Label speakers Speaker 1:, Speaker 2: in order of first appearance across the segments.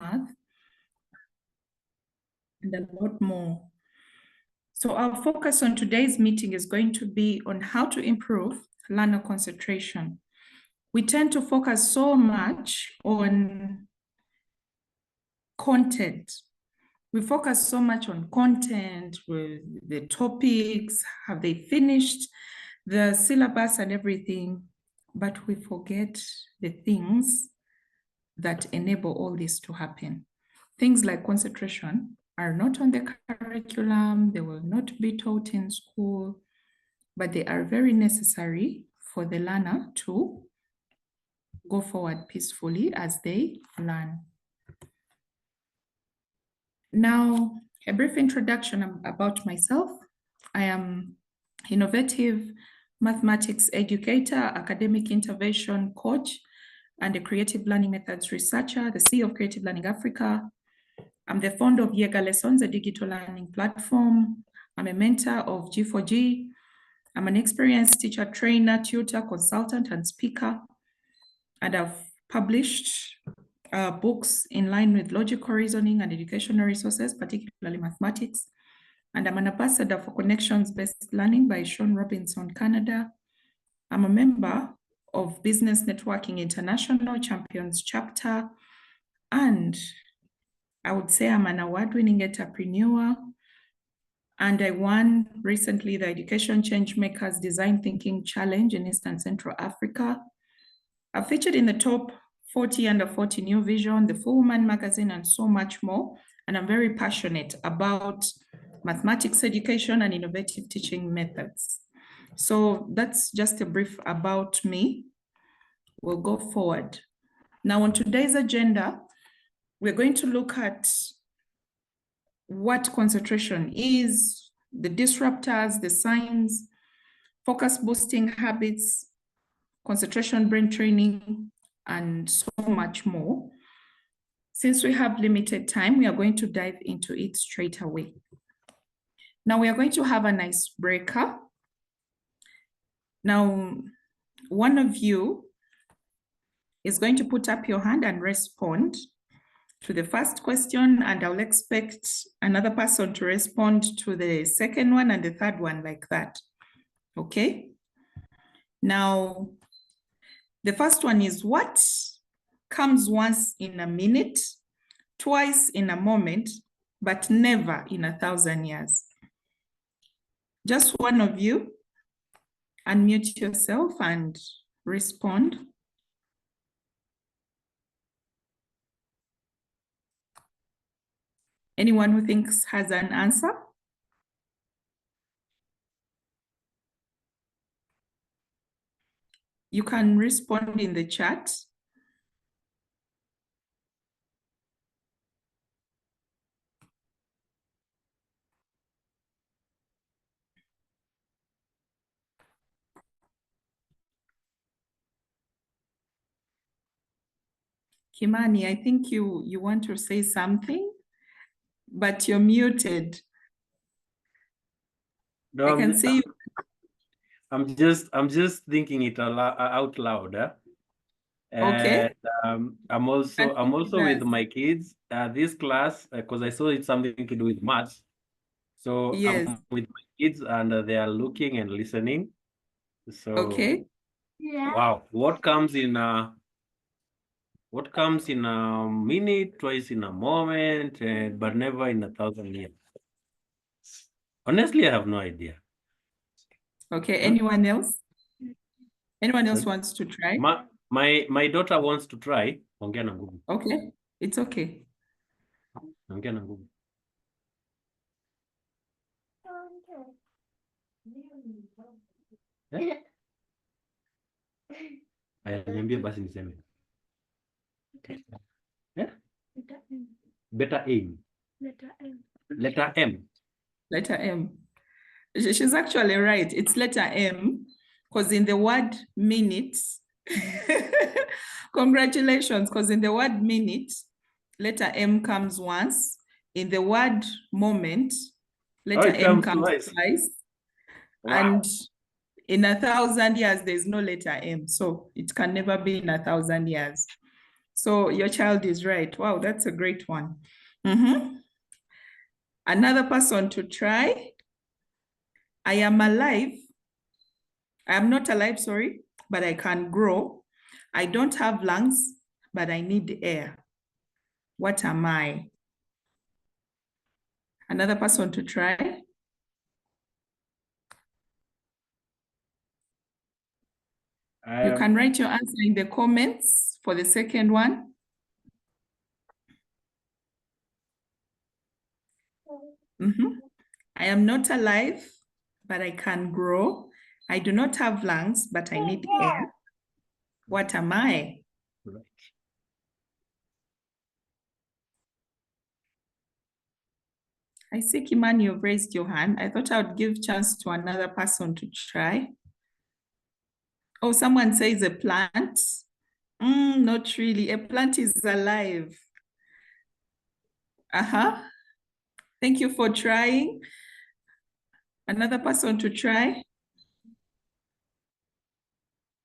Speaker 1: math, and a lot more. So our focus on today's meeting is going to be on how to improve learner concentration. We tend to focus so much on content. We focus so much on content, with the topics, have they finished the syllabus and everything, but we forget the things that enable all this to happen. Things like concentration are not on the curriculum, they will not be taught in school, but they are very necessary for the learner to go forward peacefully as they learn. Now, a brief introduction about myself. I am innovative mathematics educator, academic intervention coach, and a creative learning methods researcher, the CEO of Creative Learning Africa. I'm the founder of Yega Lessons, a digital learning platform. I'm a mentor of G4G. I'm an experienced teacher, trainer, tutor, consultant, and speaker. And I've published books in line with logical reasoning and educational resources, particularly mathematics. And I'm an ambassador for connections-based learning by Sean Robinson, Canada. I'm a member of Business Networking International Champions Chapter. And I would say I'm an award-winning entrepreneur. And I won recently the Education Changemakers Design Thinking Challenge in East and Central Africa. I've featured in the top 40 under 40 New Vision, the Full Woman magazine, and so much more. And I'm very passionate about mathematics education and innovative teaching methods. So that's just a brief about me. We'll go forward. Now on today's agenda, we're going to look at what concentration is, the disruptors, the signs, focus boosting habits, concentration brain training, and so much more. Since we have limited time, we are going to dive into it straight away. Now we are going to have an icebreaker. Now, one of you is going to put up your hand and respond to the first question, and I'll expect another person to respond to the second one and the third one, like that. Okay? Now, the first one is, what comes once in a minute, twice in a moment, but never in 1,000 years? Just one of you, unmute yourself and respond. Anyone who thinks has an answer? You can respond in the chat. Kimani, I think you want to say something, but you're muted.
Speaker 2: No,
Speaker 1: I can see you.
Speaker 2: I'm just thinking it out loud.
Speaker 1: Okay.
Speaker 2: And I'm also with my kids. This class, because I saw it's something to do with maths. So
Speaker 1: yes.
Speaker 2: I'm with my kids and they are looking and listening. So
Speaker 1: okay.
Speaker 2: Wow, what comes in a minute, twice in a moment, but never in 1,000 years? Honestly, I have no idea.
Speaker 1: Okay, anyone else? Anyone else wants to try?
Speaker 2: My daughter wants to try. Ongea na nguvu.
Speaker 1: Okay, it's okay.
Speaker 2: Ongea na nguvu. Aya, niambie basi niseme. Better aim. Letter M. Letter M.
Speaker 1: Letter M. She's actually right. It's letter M, because in the word minute, congratulations, because in the word minute, letter M comes once. In the word moment, letter M comes twice. Wow. And in 1,000 years, there's no letter M. So it can never be in 1,000 years. So your child is right. Wow, that's a great one. Another person to try. I am alive. I am not alive, sorry, but I can grow. I don't have lungs, but I need air. What am I? Another person to try. You can write your answer in the comments for the second one. I am not alive, but I can grow. I do not have lungs, but I need air. What am I? Right. I see, Kimani, you've raised your hand. I thought I would give chance to another person to try. Oh, someone says a plant. Not really. A plant is alive. Thank you for trying. Another person to try.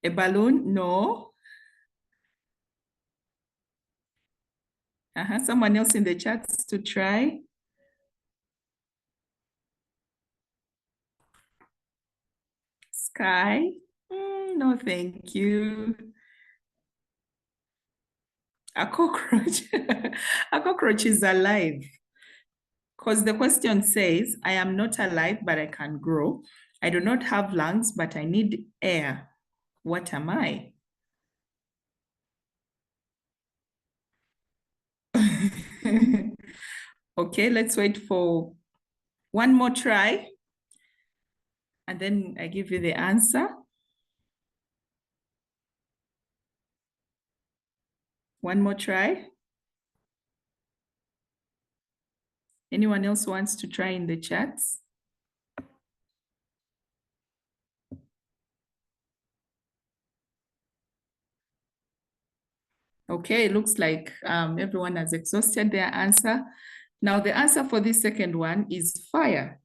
Speaker 1: A balloon? No. Someone else in the chats to try. Sky? No, thank you. A cockroach. A cockroach is alive. Because the question says, I am not alive, but I can grow. I do not have lungs, but I need air. What am I? Okay, let's wait for one more try. And then I give you the answer. One more try. Anyone else wants to try in the chats? Okay, it looks like everyone has exhausted their answer. Now the answer for this second one is fire.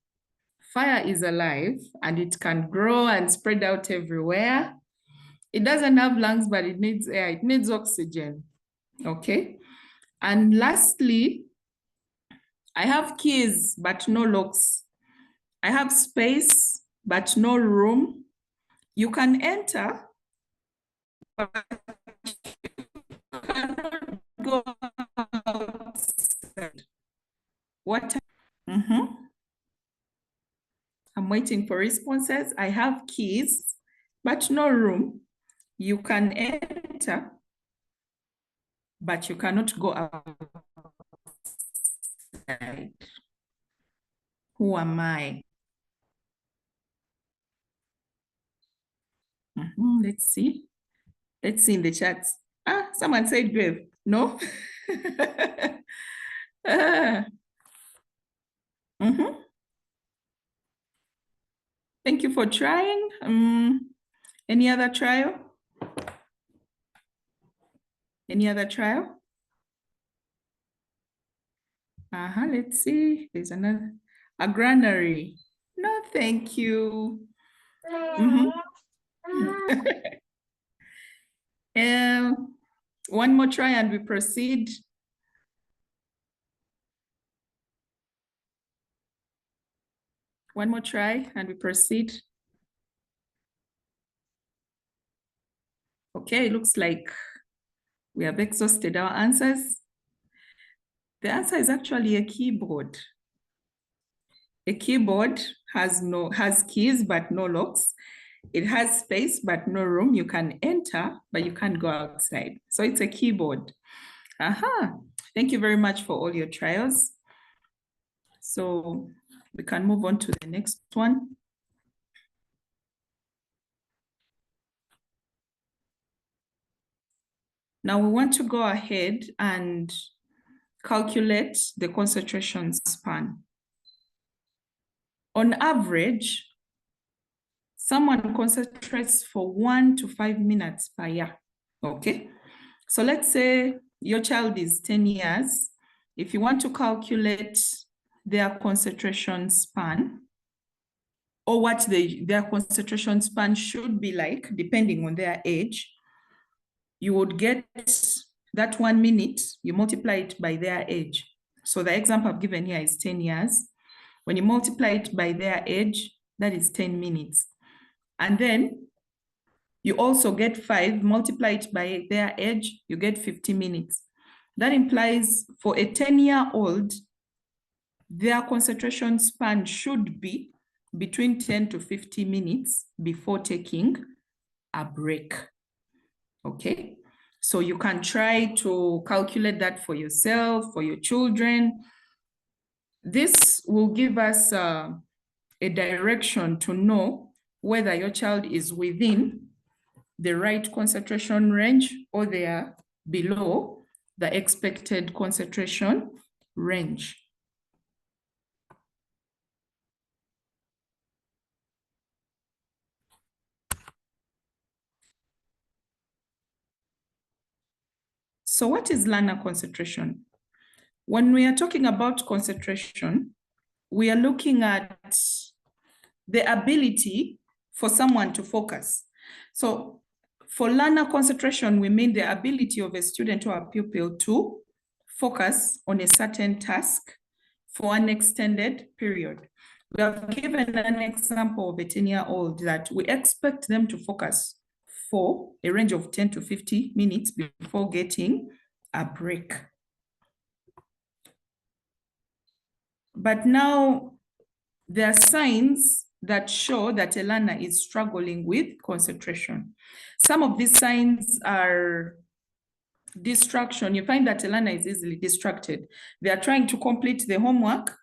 Speaker 1: Fire is alive and it can grow and spread out everywhere. It doesn't have lungs, but it needs air. It needs oxygen. Okay. And lastly, I have keys, but no locks. I have space, but no room. You can enter, but you cannot go outside. What? I'm waiting for responses. I have keys, but no room. You can enter, but you cannot go outside. Who am I? Let's see. Let's see in the chats. Someone said grave. No? Thank you for trying. Any other trial? Any other trial? Let's see. There's another. A granary. No, thank you. One more try and we proceed. One more try and we proceed. Okay, it looks like we have exhausted our answers. The answer is actually a keyboard. A keyboard has keys but no locks. It has space but no room. You can enter, but you can't go outside. So it's a keyboard. Thank you very much for all your trials. So we can move on to the next one. Now we want to go ahead and calculate the concentration span. On average, someone concentrates for 1 to 5 minutes per year, okay? So let's say your child is 10 years. If you want to calculate their concentration span, or what their concentration span should be like, depending on their age, you would get that 1 minute, you multiply it by their age. So the example I've given here is 10 years. When you multiply it by their age, that is 10 minutes. And then you also get 5, multiply it by their age, you get 50 minutes. That implies for a 10-year-old, their concentration span should be between 10 to 50 minutes before taking a break. Okay, so you can try to calculate that for yourself, for your children. This will give us a direction to know whether your child is within the right concentration range or they are below the expected concentration range. So what is learner concentration? When we are talking about concentration, we are looking at the ability for someone to focus. So for learner concentration, we mean the ability of a student or a pupil to focus on a certain task for an extended period. We have given an example of a 10-year-old that we expect them to focus for a range of 10 to 50 minutes before getting a break. But now there are signs that show that a learner is struggling with concentration. Some of these signs are distraction. You find that a learner is easily distracted. They are trying to complete the homework,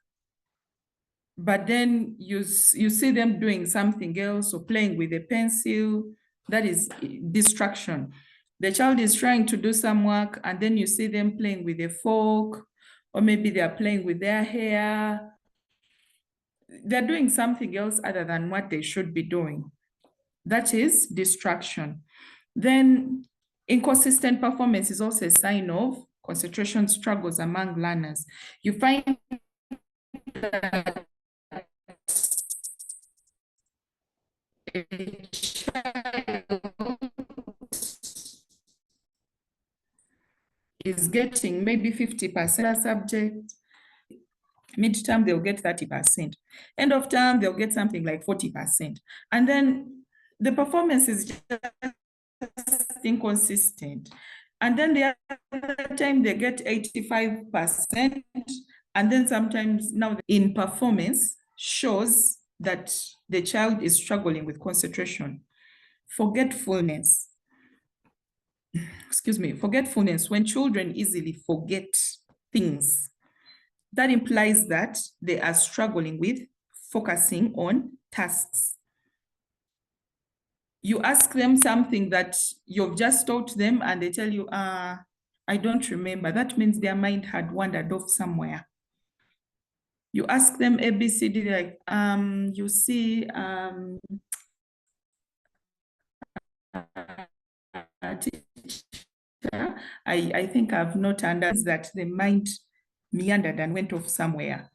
Speaker 1: but then you see them doing something else or playing with a pencil. That is distraction. The child is trying to do some work and then you see them playing with a fork, or maybe they are playing with their hair. They're doing something else other than what they should be doing. That is distraction. Then inconsistent performance is also a sign of concentration struggles among learners. You find that a child is getting maybe 50% a subject, midterm they'll get 30%, end of term they'll get something like 40%, and then the performance is just inconsistent. And then the other time they get 85%, and then sometimes now in performance shows that the child is struggling with concentration. Forgetfulness, forgetfulness, when children easily forget things, that implies that they are struggling with focusing on tasks. You ask them something that you've just taught them and they tell you, I don't remember. That means their mind had wandered off somewhere. You ask them ABCD, like, you see, teacher, I think I've not understood that the mind meandered and went off somewhere.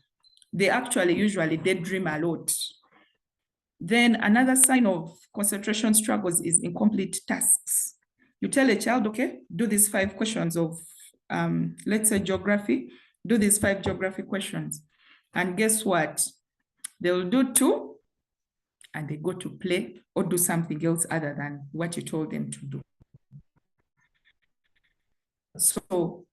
Speaker 1: They actually usually daydream a lot. Then another sign of concentration struggles is incomplete tasks. You tell a child, okay, do these 5 questions of, let's say geography, do these 5 geography questions. And guess what? They'll do 2 and they go to play or do something else other than what you told them to do. So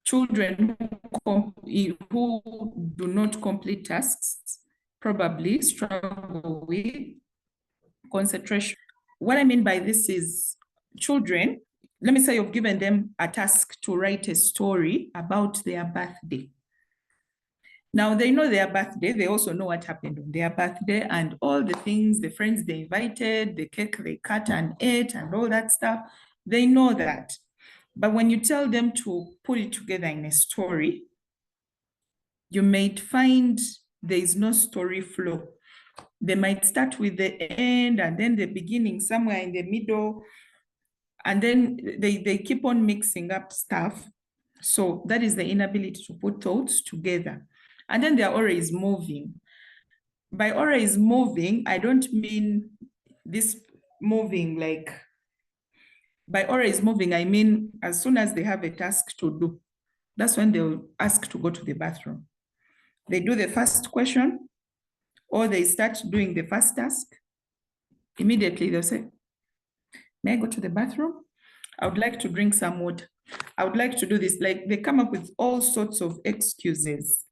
Speaker 1: children who do not complete tasks probably struggle with concentration. What I mean by this is children, let me say you've given them a task to write a story about their birthday. Now they know their birthday, they also know what happened on their birthday and all the things, the friends they invited, the cake they cut and ate and all that stuff, they know that. But when you tell them to put it together in a story, you might find there is no story flow. They might start with the end and then the beginning somewhere in the middle, and then they keep on mixing up stuff. So that is the inability to put thoughts together. And then they're always moving. By always moving, I don't mean this moving like By always moving, I mean, as soon as they have a task to do, that's when they'll ask to go to the bathroom. They do the first question, or they start doing the first task. Immediately they'll say, may I go to the bathroom? I would like to drink some water. I would like to do this. Like, they come up with all sorts of excuses.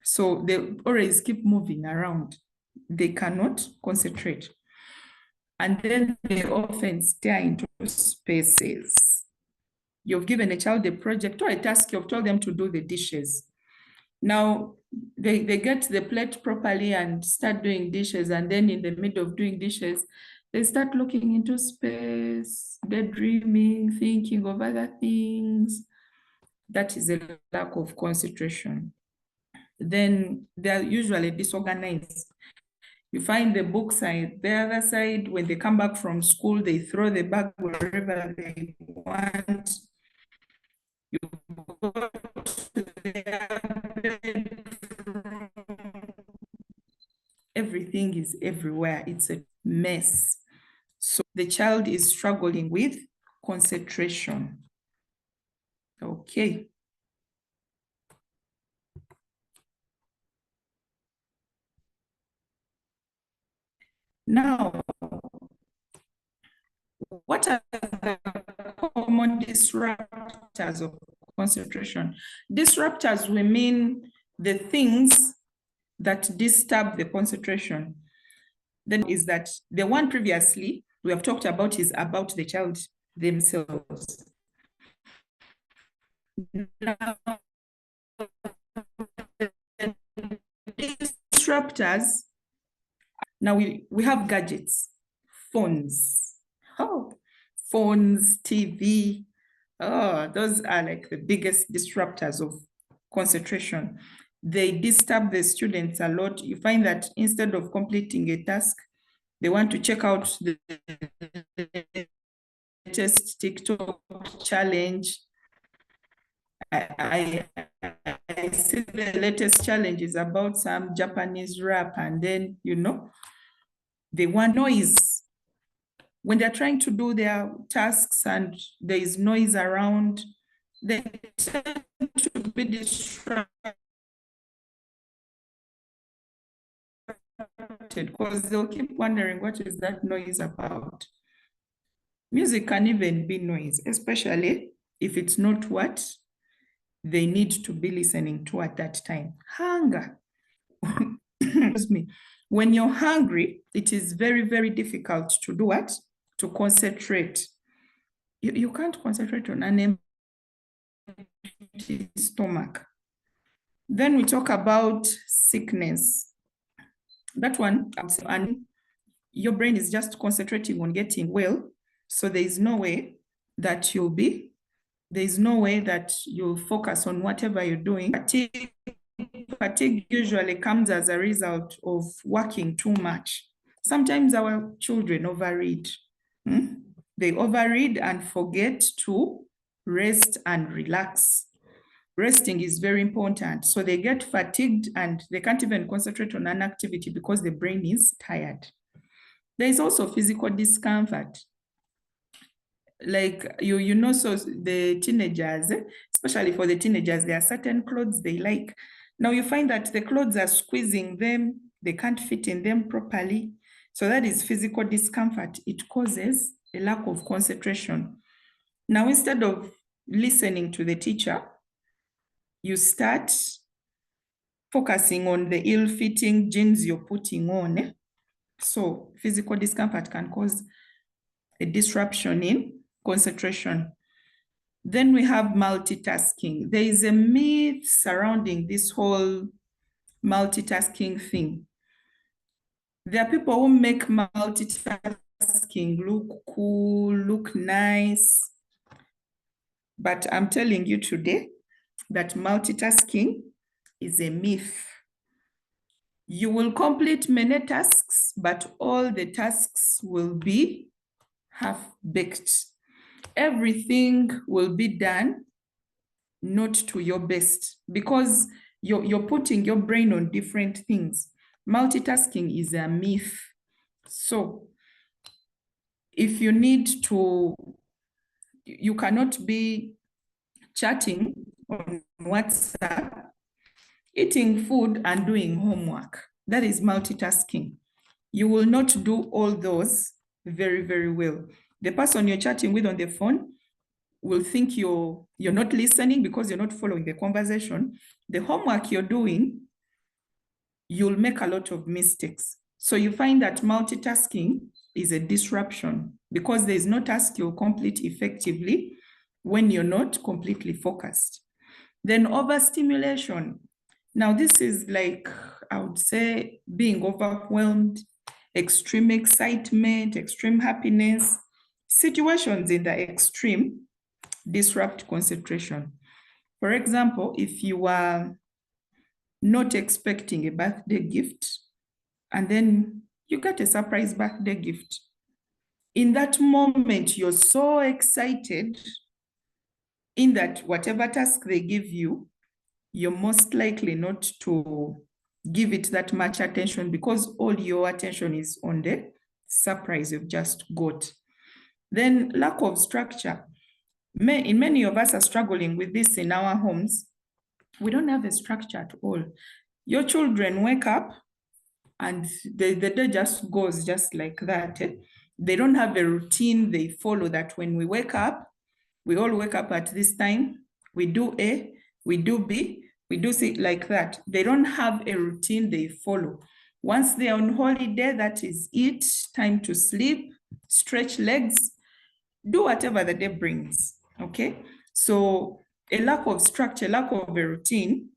Speaker 1: So they always keep moving around. They cannot concentrate. And then they often stare into spaces. You've given a child a project or a task, you've told them to do the dishes. Now, they get the plate properly and start doing dishes, and then in the middle of doing dishes, they start looking into space, daydreaming, thinking of other things. That is a lack of concentration. Then they're usually disorganized. You find the book side, the other side, when they come back from school, they throw the bag wherever they want. You go to their bedroom. Everything is everywhere. It's a mess. So the child is struggling with concentration. Okay. Now, what are the common disruptors of concentration? Disruptors, we mean the things that disturb the concentration. Then is that the one previously we have talked about is about the child themselves. Now, disruptors, now we have gadgets, phones. Oh, phones, TV. Oh, those are like the biggest disruptors of concentration. They disturb the students a lot. You find that instead of completing a task, they want to check out the latest TikTok challenge. I see the latest challenge is about some Japanese rap, and then, you know, they want noise. When they're trying to do their tasks and there is noise around, they tend to be distracted because they'll keep wondering, what is that noise about? Music can even be noise, especially if it's not what they need to be listening to at that time. Hunger. Excuse me. When you're hungry, it is very, very difficult to do what? To concentrate. You can't concentrate on an empty stomach. Then we talk about sickness. That one, and your brain is just concentrating on getting well. So there is no way that you'll focus on whatever you're doing. Fatigue usually comes as a result of working too much. Sometimes our children overread. They overread and forget to rest and relax. Resting is very important. So they get fatigued and they can't even concentrate on an activity because the brain is tired. There is also physical discomfort. Like, so the teenagers, especially for the teenagers, there are certain clothes they like. Now you find that the clothes are squeezing them, they can't fit in them properly. So that is physical discomfort. It causes a lack of concentration. Now, instead of listening to the teacher, you start focusing on the ill-fitting jeans you're putting on. So physical discomfort can cause a disruption in concentration. Then we have multitasking. There is a myth surrounding this whole multitasking thing. There are people who make multitasking look cool, look nice. But I'm telling you today that multitasking is a myth. You will complete many tasks, but all the tasks will be half-baked. Everything will be done not to your best because you're putting your brain on different things. Multitasking is a myth. So if you need to you cannot be chatting on WhatsApp, eating food and doing homework. That is multitasking. You will not do all those very, very well. The person you're chatting with on the phone will think you're not listening because you're not following the conversation. The homework you're doing, you'll make a lot of mistakes. So you find that multitasking is a disruption because there is no task you'll complete effectively when you're not completely focused. Then overstimulation. Now this is like, I would say, being overwhelmed, extreme excitement, extreme happiness. Situations in the extreme disrupt concentration. For example, if you are not expecting a birthday gift and then you get a surprise birthday gift, in that moment, you're so excited in that whatever task they give you, you're most likely not to give it that much attention because all your attention is on the surprise you've just got. Then lack of structure. Many of us are struggling with this in our homes. We don't have a structure at all. Your children wake up and the day just goes just like that. They don't have a routine they follow that when we wake up, we all wake up at this time, we do A, we do B, we do C, like that. They don't have a routine they follow. Once they're on holiday, that is it, time to sleep, stretch legs, do whatever the day brings, okay? So a lack of structure, lack of a routine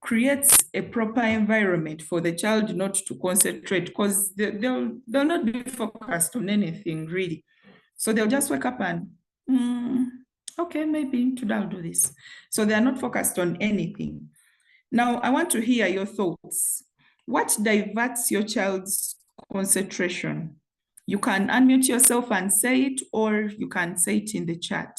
Speaker 1: creates a proper environment for the child not to concentrate because they'll not be focused on anything really. So they'll just wake up and, okay, maybe today I'll do this. So they're not focused on anything. Now, I want to hear your thoughts. What diverts your child's concentration? You can unmute yourself and say it, or you can say it in the chat.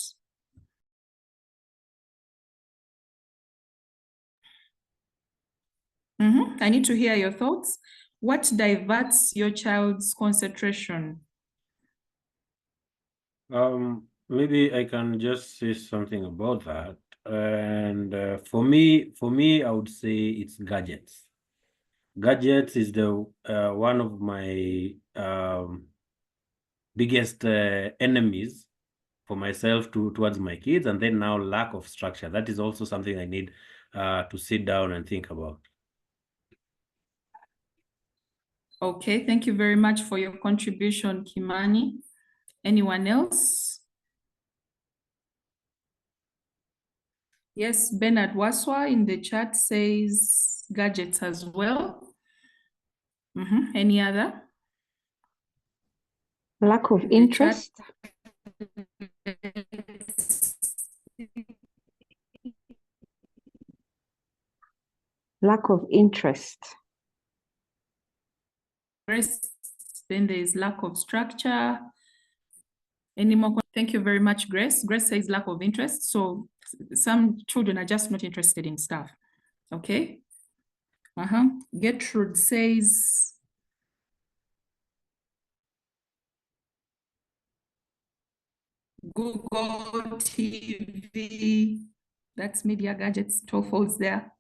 Speaker 1: I need to hear your thoughts. What diverts your child's concentration?
Speaker 2: Maybe I can just say something about that. And for me, I would say it's gadgets. Gadgets is the one of my biggest enemies for myself towards my kids, and then now lack of structure. That is also something I need to sit down and think about.
Speaker 1: Okay, thank you very much for your contribution, Kimani. Anyone else? Yes, Bernard Waswa in the chat says gadgets as well. Any other?
Speaker 3: Lack of interest. Lack of interest.
Speaker 1: Then there is lack of structure. Any more? Thank you very much, Grace. Grace says lack of interest. So some children are just not interested in stuff. Okay. Gertrude says Google TV. That's media gadgets, 12 falls there.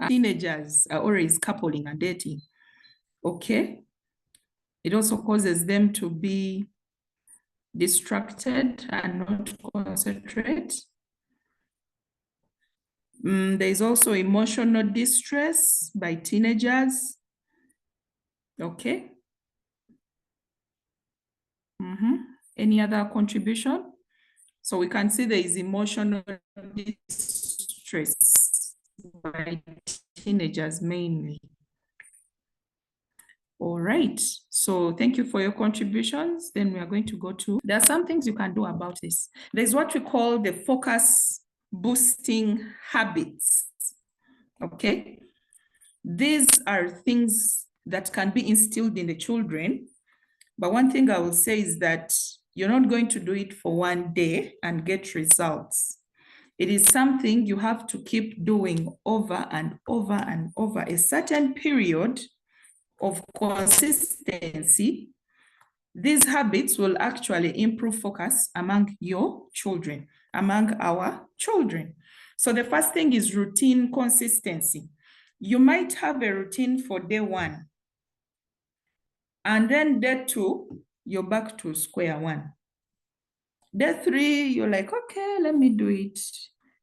Speaker 1: Teenagers are always coupling and dating. Okay. It also causes them to be distracted and not concentrate. There's also emotional distress by teenagers. Okay. Any other contribution? So we can see there is emotional distress by teenagers mainly. All right, so thank you for your contributions. Then we are going to go to, there are some things you can do about this. There's what we call the focus boosting habits, okay? These are things that can be instilled in the children, but one thing I will say is that you're not going to do it for one day and get results. It is something you have to keep doing over and over and over a certain period of consistency These habits will actually improve focus among your children, among our children. So the first thing is routine consistency. You might have a routine for day 1, and then day 2, you're back to square 1. Day 3, you're like, okay, let me do it.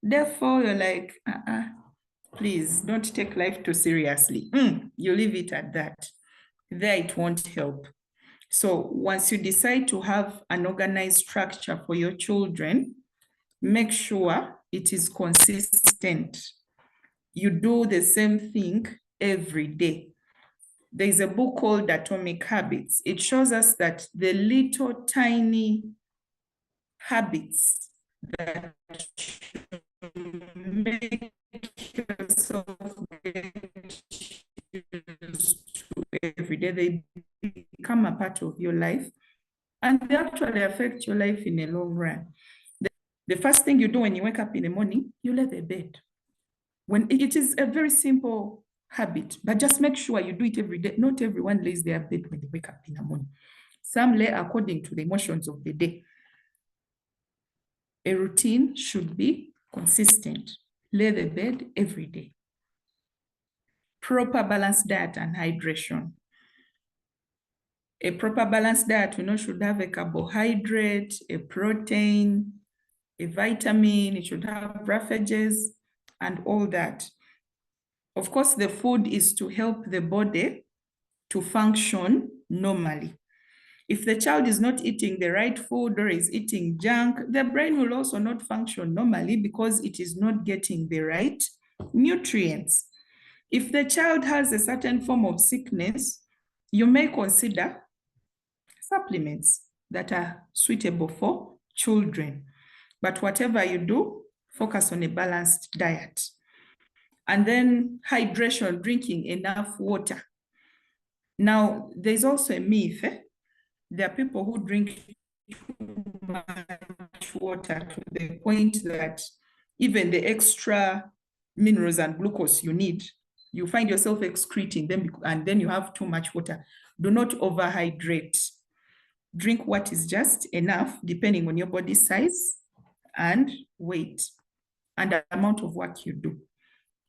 Speaker 1: Day 4, you're like, please don't take life too seriously. You leave it at that. There, it won't help. So once you decide to have an organized structure for your children, make sure it is consistent. You do the same thing every day. There's a book called Atomic Habits. It shows us that the little tiny habits that make yourself get used to every day, they become a part of your life, and they actually affect your life in a long run. The first thing you do when you wake up in the morning, you lay the bed. When it is a very simple habit, but just make sure you do it every day. Not everyone lays their bed when they wake up in the morning. Some lay according to the emotions of the day. A routine should be consistent. Lay the bed every day. Proper balanced diet and hydration. A proper balanced diet, we know, should have a carbohydrate, a protein, a vitamin, it should have roughages and all that. Of course, the food is to help the body to function normally. If the child is not eating the right food or is eating junk, the brain will also not function normally because it is not getting the right nutrients. If the child has a certain form of sickness, you may consider supplements that are suitable for children. But whatever you do, focus on a balanced diet. And then hydration, drinking enough water. Now, there's also a myth. There are people who drink too much water to the point that even the extra minerals and glucose you need, you find yourself excreting them, and then you have too much water. Do not overhydrate. Drink what is just enough, depending on your body size and weight and the amount of work you do.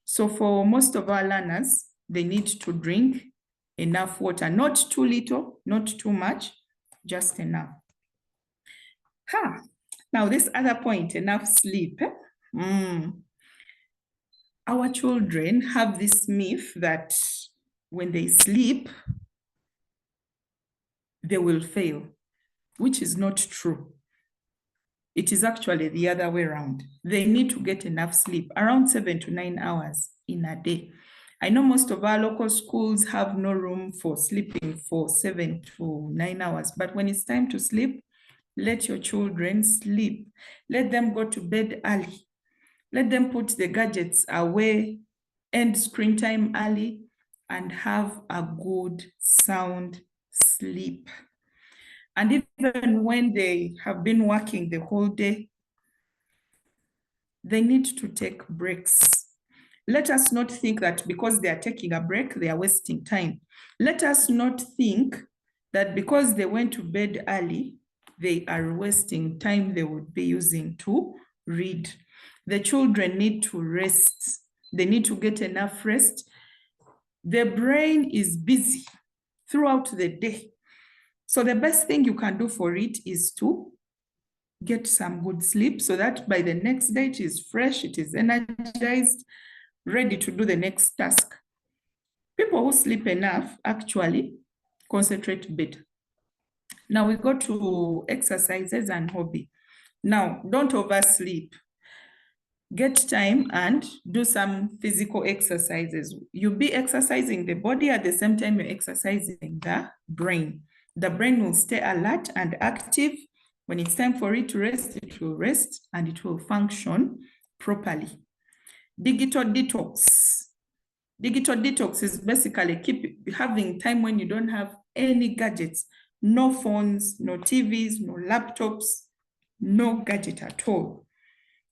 Speaker 1: So for most of our learners, they need to drink enough water, not too little, not too much, just enough. Now this other point, enough sleep. Our children have this myth that when they sleep, they will fail, which is not true. It is actually the other way around. They need to get enough sleep, around 7 to 9 hours in a day. I know most of our local schools have no room for sleeping for 7 to 9 hours, but when it's time to sleep, let your children sleep. Let them go to bed early. Let them put the gadgets away, end screen time early, and have a good, sound sleep. And even when they have been working the whole day, they need to take breaks. Let us not think that because they are taking a break, they are wasting time. Let us not think that because they went to bed early, they are wasting time they would be using to read. The children need to rest. They need to get enough rest. The brain is busy throughout the day. So the best thing you can do for it is to get some good sleep so that by the next day it is fresh, it is energized, ready to do the next task. People who sleep enough actually concentrate better. Now we go to exercises and hobby. Now, don't oversleep. Get time and do some physical exercises. You'll be exercising the body at the same time you're exercising the brain. The brain will stay alert and active. When it's time for it to rest, it will rest and it will function properly. Digital detox. Digital detox is basically keep having time when you don't have any gadgets, no phones, no TVs, no laptops, no gadget at all.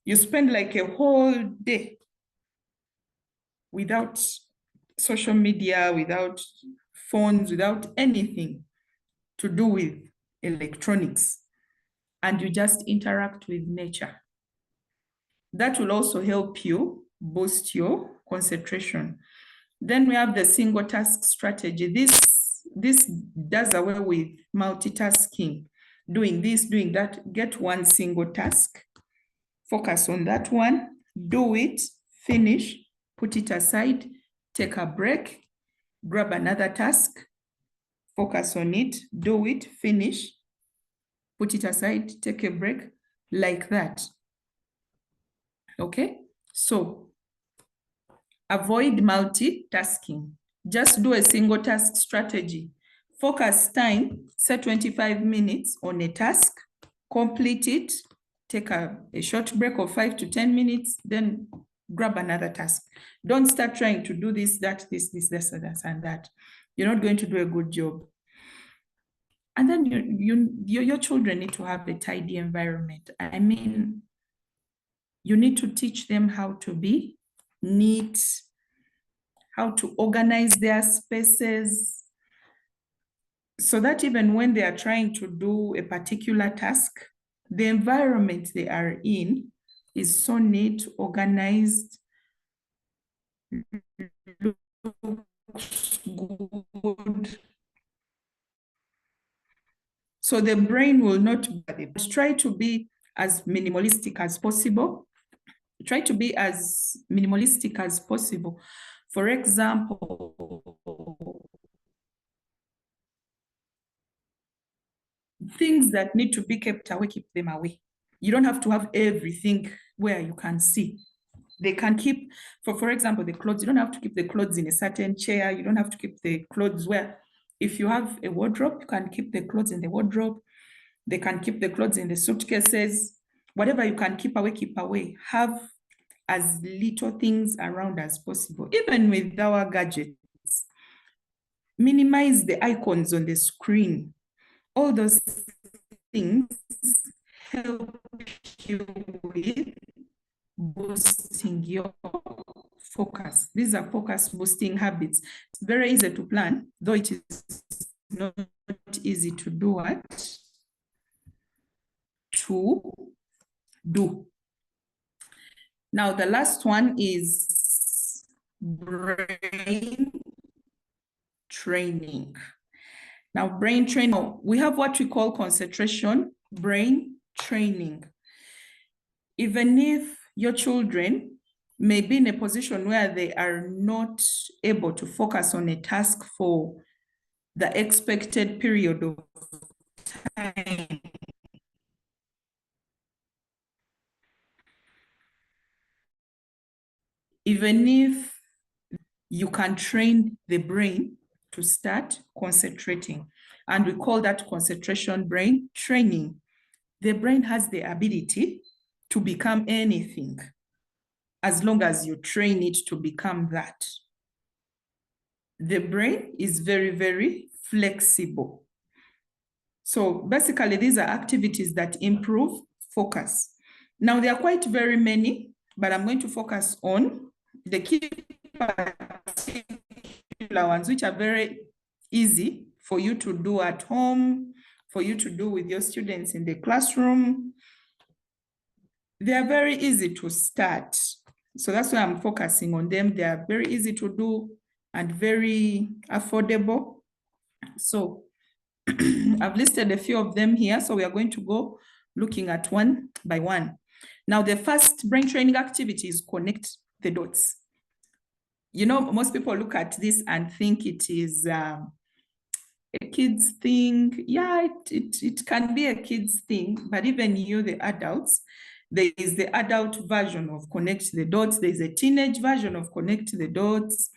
Speaker 1: You spend like a whole day without social media, without phones, without anything to do with electronics, and you just interact with nature. That will also help you boost your concentration. Then we have the single task strategy. This does away with multitasking, doing this, doing that. Get one single task, focus on that one, do it, finish, put it aside, take a break, grab another task, focus on it, do it, finish, put it aside, take a break, like that. Okay, so avoid multitasking. Just do a single task strategy. Focus time, set 25 minutes on a task, complete it, take a short break of 5 to 10 minutes, then grab another task. Don't start trying to do this, that, this, and that. You're not going to do a good job. And then your children need to have a tidy environment. I mean, you need to teach them how to be neat, how to organize their spaces, so that even when they are trying to do a particular task, the environment they are in is so neat, organized, looks good. So the brain will not try to be as minimalistic as possible. Try to be as minimalistic as possible. For example, things that need to be kept away, keep them away. You don't have to have everything where you can see. They can keep, for example, the clothes. You don't have to keep the clothes in a certain chair. You don't have to keep the clothes where, if you have a wardrobe, you can keep the clothes in the wardrobe. They can keep the clothes in the suitcases. Whatever you can keep away, keep away. Have as little things around as possible. Even with our gadgets, minimize the icons on the screen. All those things help you with boosting your focus. These are focus boosting habits. It's very easy to plan, though it is not easy to do what? To do. Now, the last one is brain training. Now, brain training, we have what we call concentration brain training. Even if your children may be in a position where they are not able to focus on a task for the expected period of time, even if you can train the brain to start concentrating, and we call that concentration brain training. The brain has the ability to become anything as long as you train it to become that. The brain is very, very flexible. So basically, these are activities that improve focus. Now, there are quite very many, but I'm going to focus on the key particular ones, which are very easy for you to do at home, for you to do with your students in the classroom. They are very easy to start. So that's why I'm focusing on them. They are very easy to do and very affordable. So I've listed a few of them here. So we are going to go looking at one by one. Now, the first brain training activity is connect the dots. You know, most people look at this and think it is a kid's thing. Yeah, it can be a kid's thing, but even you, the adults, there is the adult version of connect the dots. There's a teenage version of connect the dots.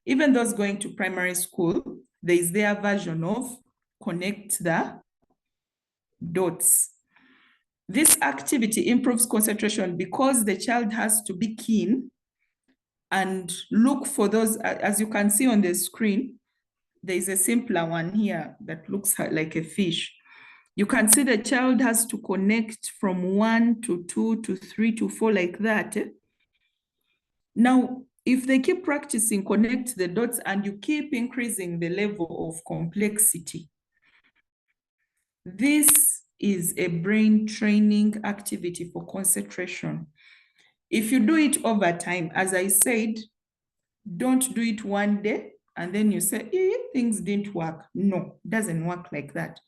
Speaker 1: Even those going to primary school, there is their version of connect the dots. This activity improves concentration because the child has to be keen and look for those, as you can see on the screen, there is a simpler one here that looks like a fish. You can see the child has to connect from 1 to 2 to 3 to 4 like that. Now, if they keep practicing connect the dots and you keep increasing the level of complexity, This is a brain training activity for concentration. If you do it over time, as I said, don't do it one day and then you say, things didn't work. No, it doesn't work like that.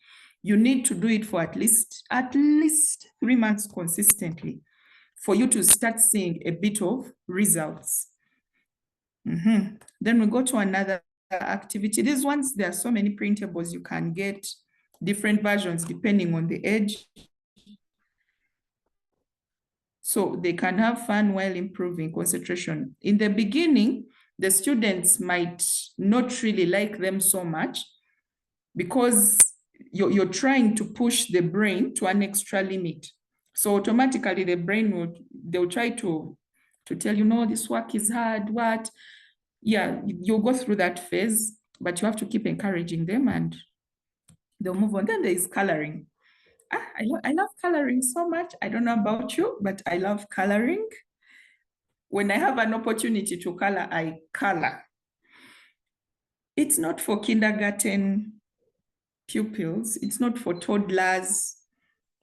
Speaker 1: You need to do it for at least 3 months consistently for you to start seeing a bit of results. Then we go to another activity. These ones, there are so many printables. You can get different versions depending on the age. So they can have fun while improving concentration. In the beginning, the students might not really like them so much because you're trying to push the brain to an extra limit. So automatically the brain they'll try to tell you, no, this work is hard, what? Yeah, you'll go through that phase, but you have to keep encouraging them and they'll move on. Then there is coloring. I love coloring so much. I don't know about you, but I love coloring. When I have an opportunity to color, I color. It's not for kindergarten pupils. It's not for toddlers.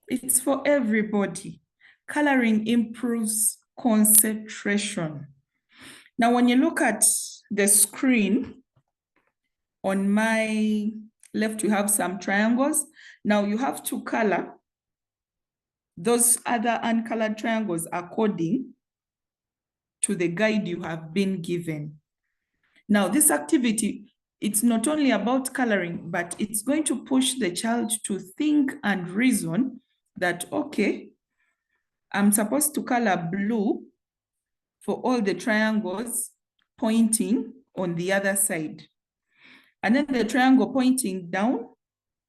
Speaker 1: It's for everybody. Coloring improves concentration. Now, when you look at the screen, on my left, you have some triangles. Now you have to color those other uncolored triangles according to the guide you have been given. Now, this activity, it's not only about coloring, but it's going to push the child to think and reason that, okay, I'm supposed to color blue for all the triangles pointing on the other side. And then the triangle pointing down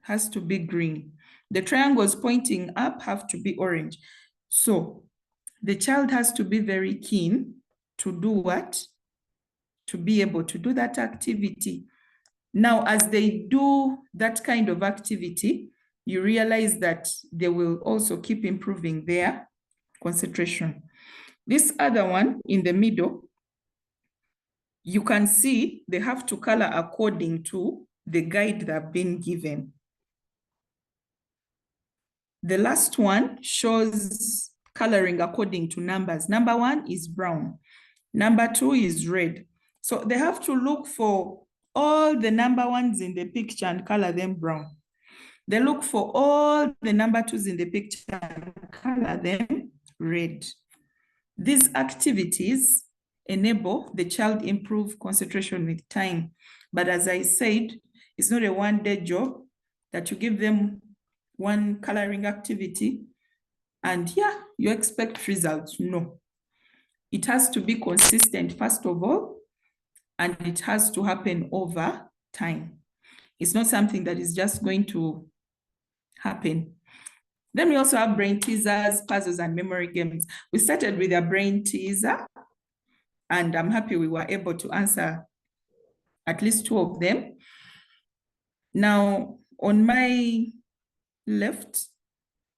Speaker 1: has to be green. The triangles pointing up have to be orange. So the child has to be very keen to do what? To be able to do that activity. Now, as they do that kind of activity, you realize that they will also keep improving their concentration. This other one in the middle, you can see they have to color according to the guide they've been given. The last one shows coloring according to numbers. Number 1 is brown. Number 2 is red. So they have to look for all the number 1s in the picture and color them brown. They look for all the number 2s in the picture and color them red. These activities enable the child improve concentration with time. But as I said, it's not a one-day job that you give them one coloring activity and yeah, you expect results. No, it has to be consistent first of all, and it has to happen over time. It's not something that is just going to happen. Then we also have brain teasers, puzzles, and memory games. We started with a brain teaser, and I'm happy we were able to answer at least 2 of them. Now, on my left,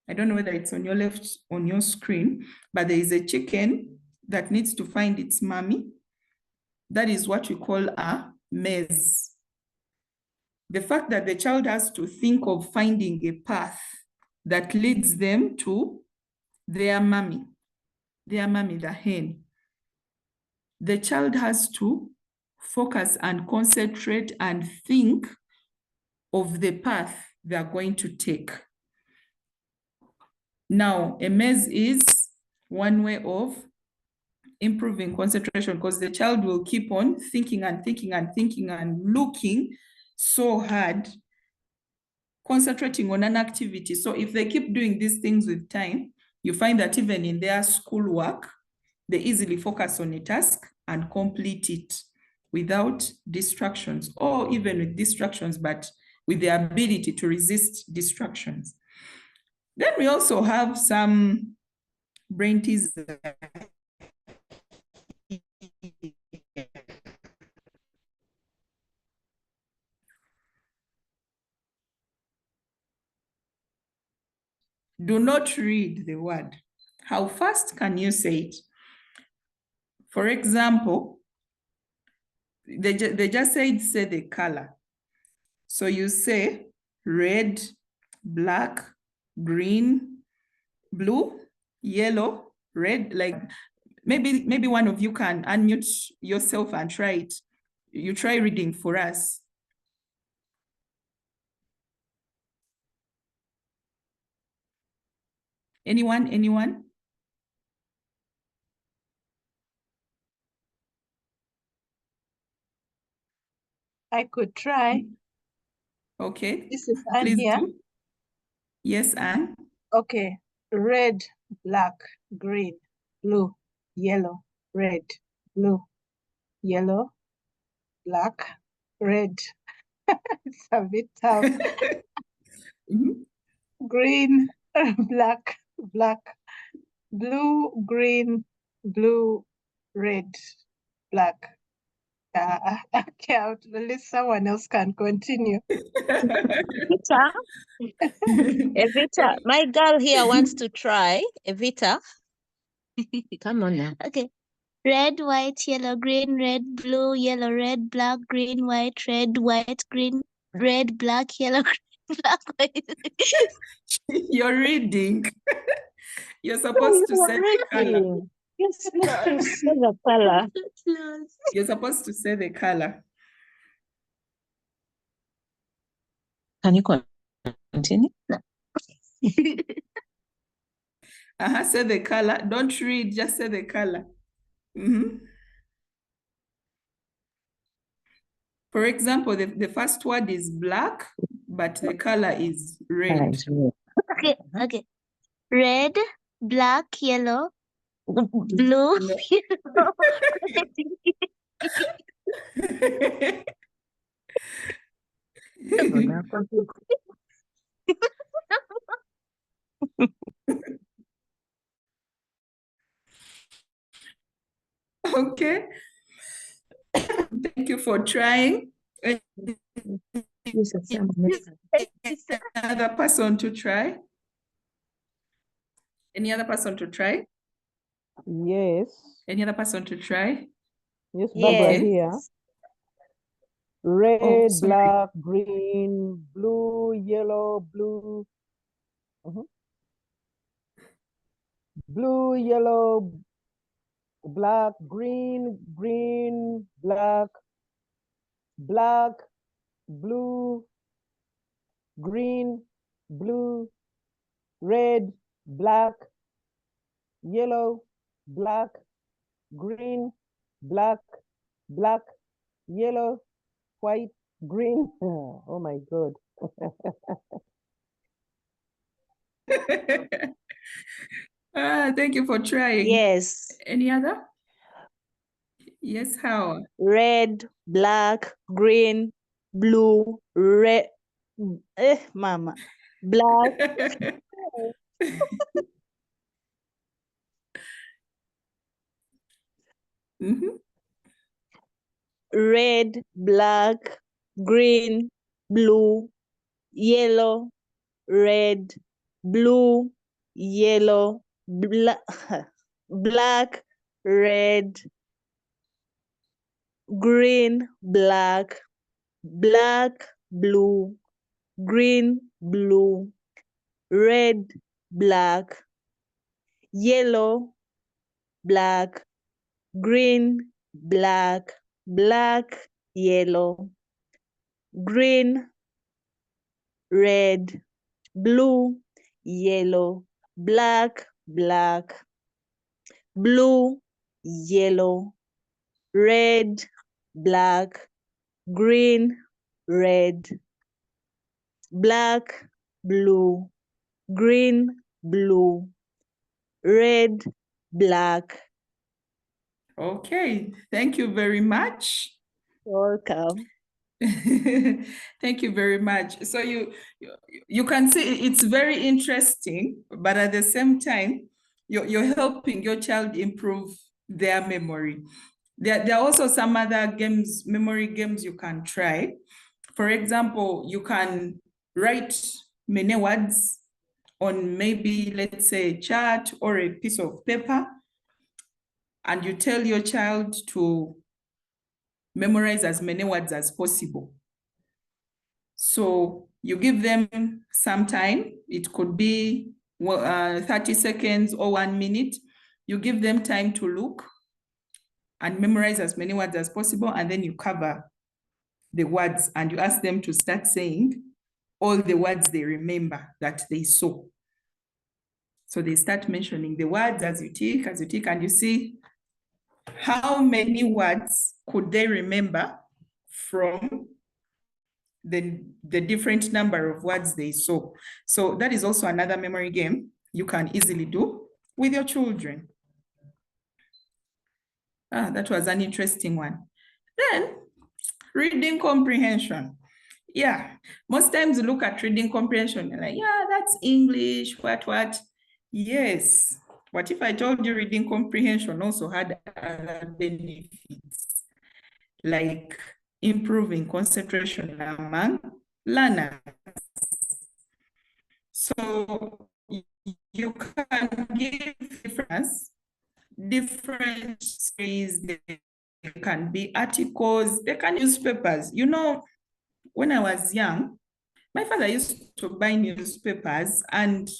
Speaker 1: I don't know whether it's on your left, on your screen, but there is a chicken that needs to find its mommy. That is what we call a maze. The fact that the child has to think of finding a path that leads them to their mommy, the hen. The child has to focus and concentrate and think of the path they are going to take. Now, a maze is one way of improving concentration because the child will keep on thinking and thinking and thinking and looking so hard, concentrating on an activity. So if they keep doing these things with time, you find that even in their schoolwork, they easily focus on a task and complete it without distractions, or even with distractions, but with the ability to resist distractions. Then we also have some brain teasers. Do not read the word. How fast can you say it? For example, they just say the color. So you say red, black, green, blue, yellow, red. Like maybe one of you can unmute yourself and try it. You try reading for us. Anyone?
Speaker 4: I could try.
Speaker 1: Okay.
Speaker 4: This is Anne
Speaker 1: Please
Speaker 4: here.
Speaker 1: do. Yes, Anne.
Speaker 4: Okay. Red, black, green, blue, yellow, red, blue, yellow, black, red. It's a bit tough. Green, black, blue, green, blue, red, black. Okay, at least someone else can continue.
Speaker 5: Evita, Evita, my girl here wants to try. Evita. Come on now.
Speaker 6: Okay. Red, white, yellow, green, red, blue, yellow, red, black, green, white, green, red, black, yellow, green, black, white.
Speaker 1: You're reading. You're supposed to say the color.
Speaker 5: You're supposed to say the color.
Speaker 1: You're supposed to say the color.
Speaker 5: Can you continue?
Speaker 1: Say the color. Don't read, just say the color. For example, the first word is black, but the color is red.
Speaker 6: Okay, okay. Red, black, yellow, blue,
Speaker 1: No.
Speaker 6: yellow.
Speaker 1: Okay. Thank you for trying. Another person to try? Any other person to try?
Speaker 7: Yes.
Speaker 1: Any other person to try?
Speaker 7: Yes, Barbara
Speaker 1: Yes.
Speaker 7: here. Red,
Speaker 1: Oh, sorry.
Speaker 7: black, green, blue, yellow, blue. Blue, yellow, black, green, green, black, black, blue, green, blue, red, black, yellow, black, green, black, black, yellow, white, green. Oh my God.
Speaker 1: Thank you for trying.
Speaker 5: Yes.
Speaker 1: Any other? Yes, how?
Speaker 5: Red, black, green, blue, red. Mama. Black. Red, black, green, blue, yellow, red, blue, yellow, black, red, green, black, blue, green, blue, red, black, yellow, black, green, black, yellow, green, red, blue, yellow, black, blue, yellow, red, black, green, red, black, blue, green, blue, red, black.
Speaker 1: Okay, thank you very much.
Speaker 5: Welcome.
Speaker 1: Thank you very much. So you can see it's very interesting, but at the same time, you're helping your child improve their memory. There are also some other games, memory games you can try. For example, you can write many words on maybe, let's say, a chart or a piece of paper, and you tell your child to memorize as many words as possible. So You give them some time. It could be 30 seconds or 1 minute. You give them time to look and memorize as many words as possible, and then you cover the words and you ask them to start saying all the words they remember that they saw. So they start mentioning the words as you tick, and you see how many words could they remember from the different number of words they saw. So that is also another memory game you can easily do with your children. That was an interesting one. Then reading comprehension. Yeah, most times you look at reading comprehension, you're like, yeah, that's English, what? Yes. What if I told you reading comprehension also had other benefits, like improving concentration among learners? So you can give different stories, they can be articles, they can newspapers. You know, when I was young, my father used to buy newspapers and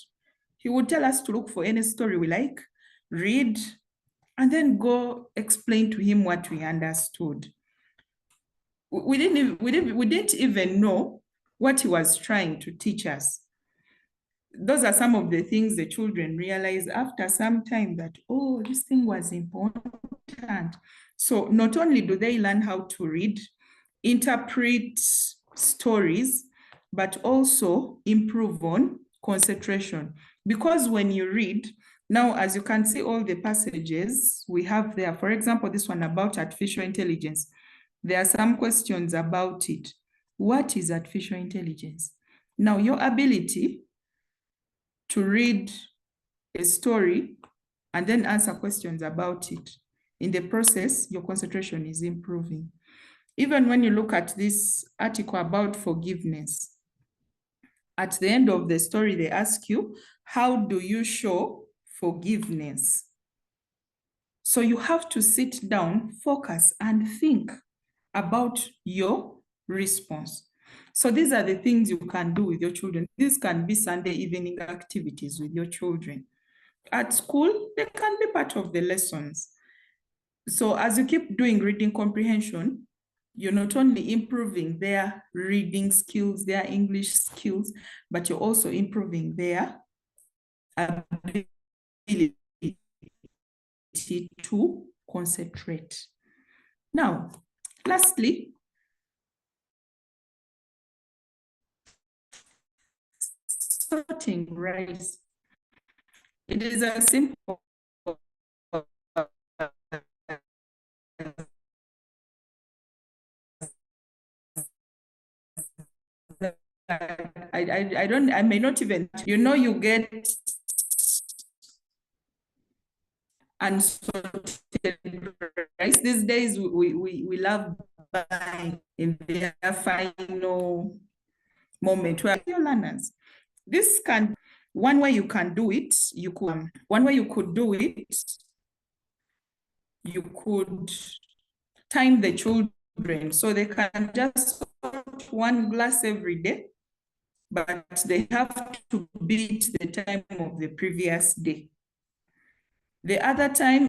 Speaker 1: he would tell us to look for any story we like, read, and then go explain to him what we understood. We didn't even know what he was trying to teach us. Those are some of the things the children realize after some time, that, oh, this thing was important. So not only do they learn how to read, interpret stories, but also improve on concentration. Because when you read, now, as you can see all the passages we have there, for example, this one about artificial intelligence, there are some questions about it. What is artificial intelligence? Now, your ability to read a story and then answer questions about it, in the process, your concentration is improving. Even when you look at this article about forgiveness, at the end of the story, they ask you, how do you show forgiveness? So you have to sit down, focus, and think about your response. So these are the things you can do with your children. These can be Sunday evening activities with your children. At school, they can be part of the lessons. So as you keep doing reading comprehension, you're not only improving their reading skills, their English skills, but you're also improving their ability to concentrate. Now, lastly, sorting rice. It is a simple I may not even, you get unsorted rice. These days, we love buying in their final moment where your learners. This can, one way you can do it, you could do it, you could time the children so they can just sort one glass every day, but they have to beat the time of the previous day. The other time,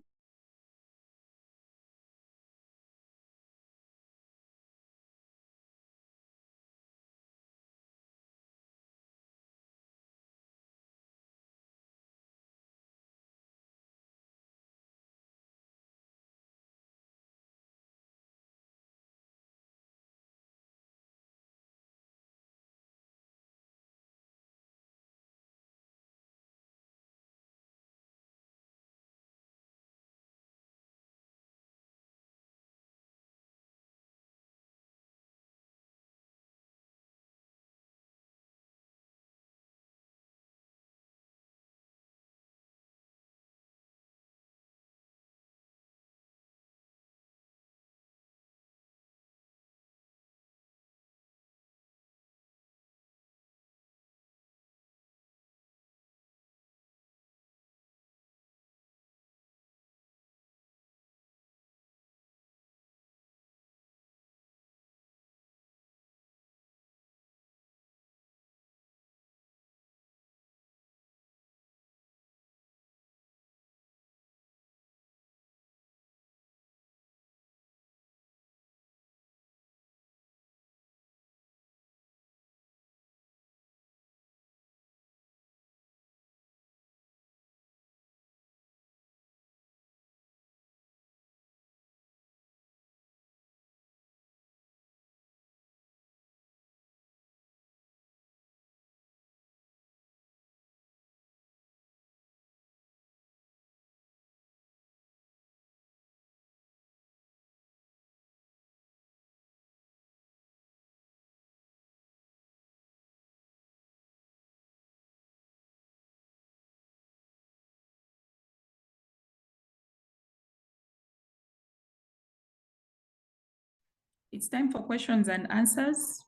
Speaker 1: It's time for questions and answers.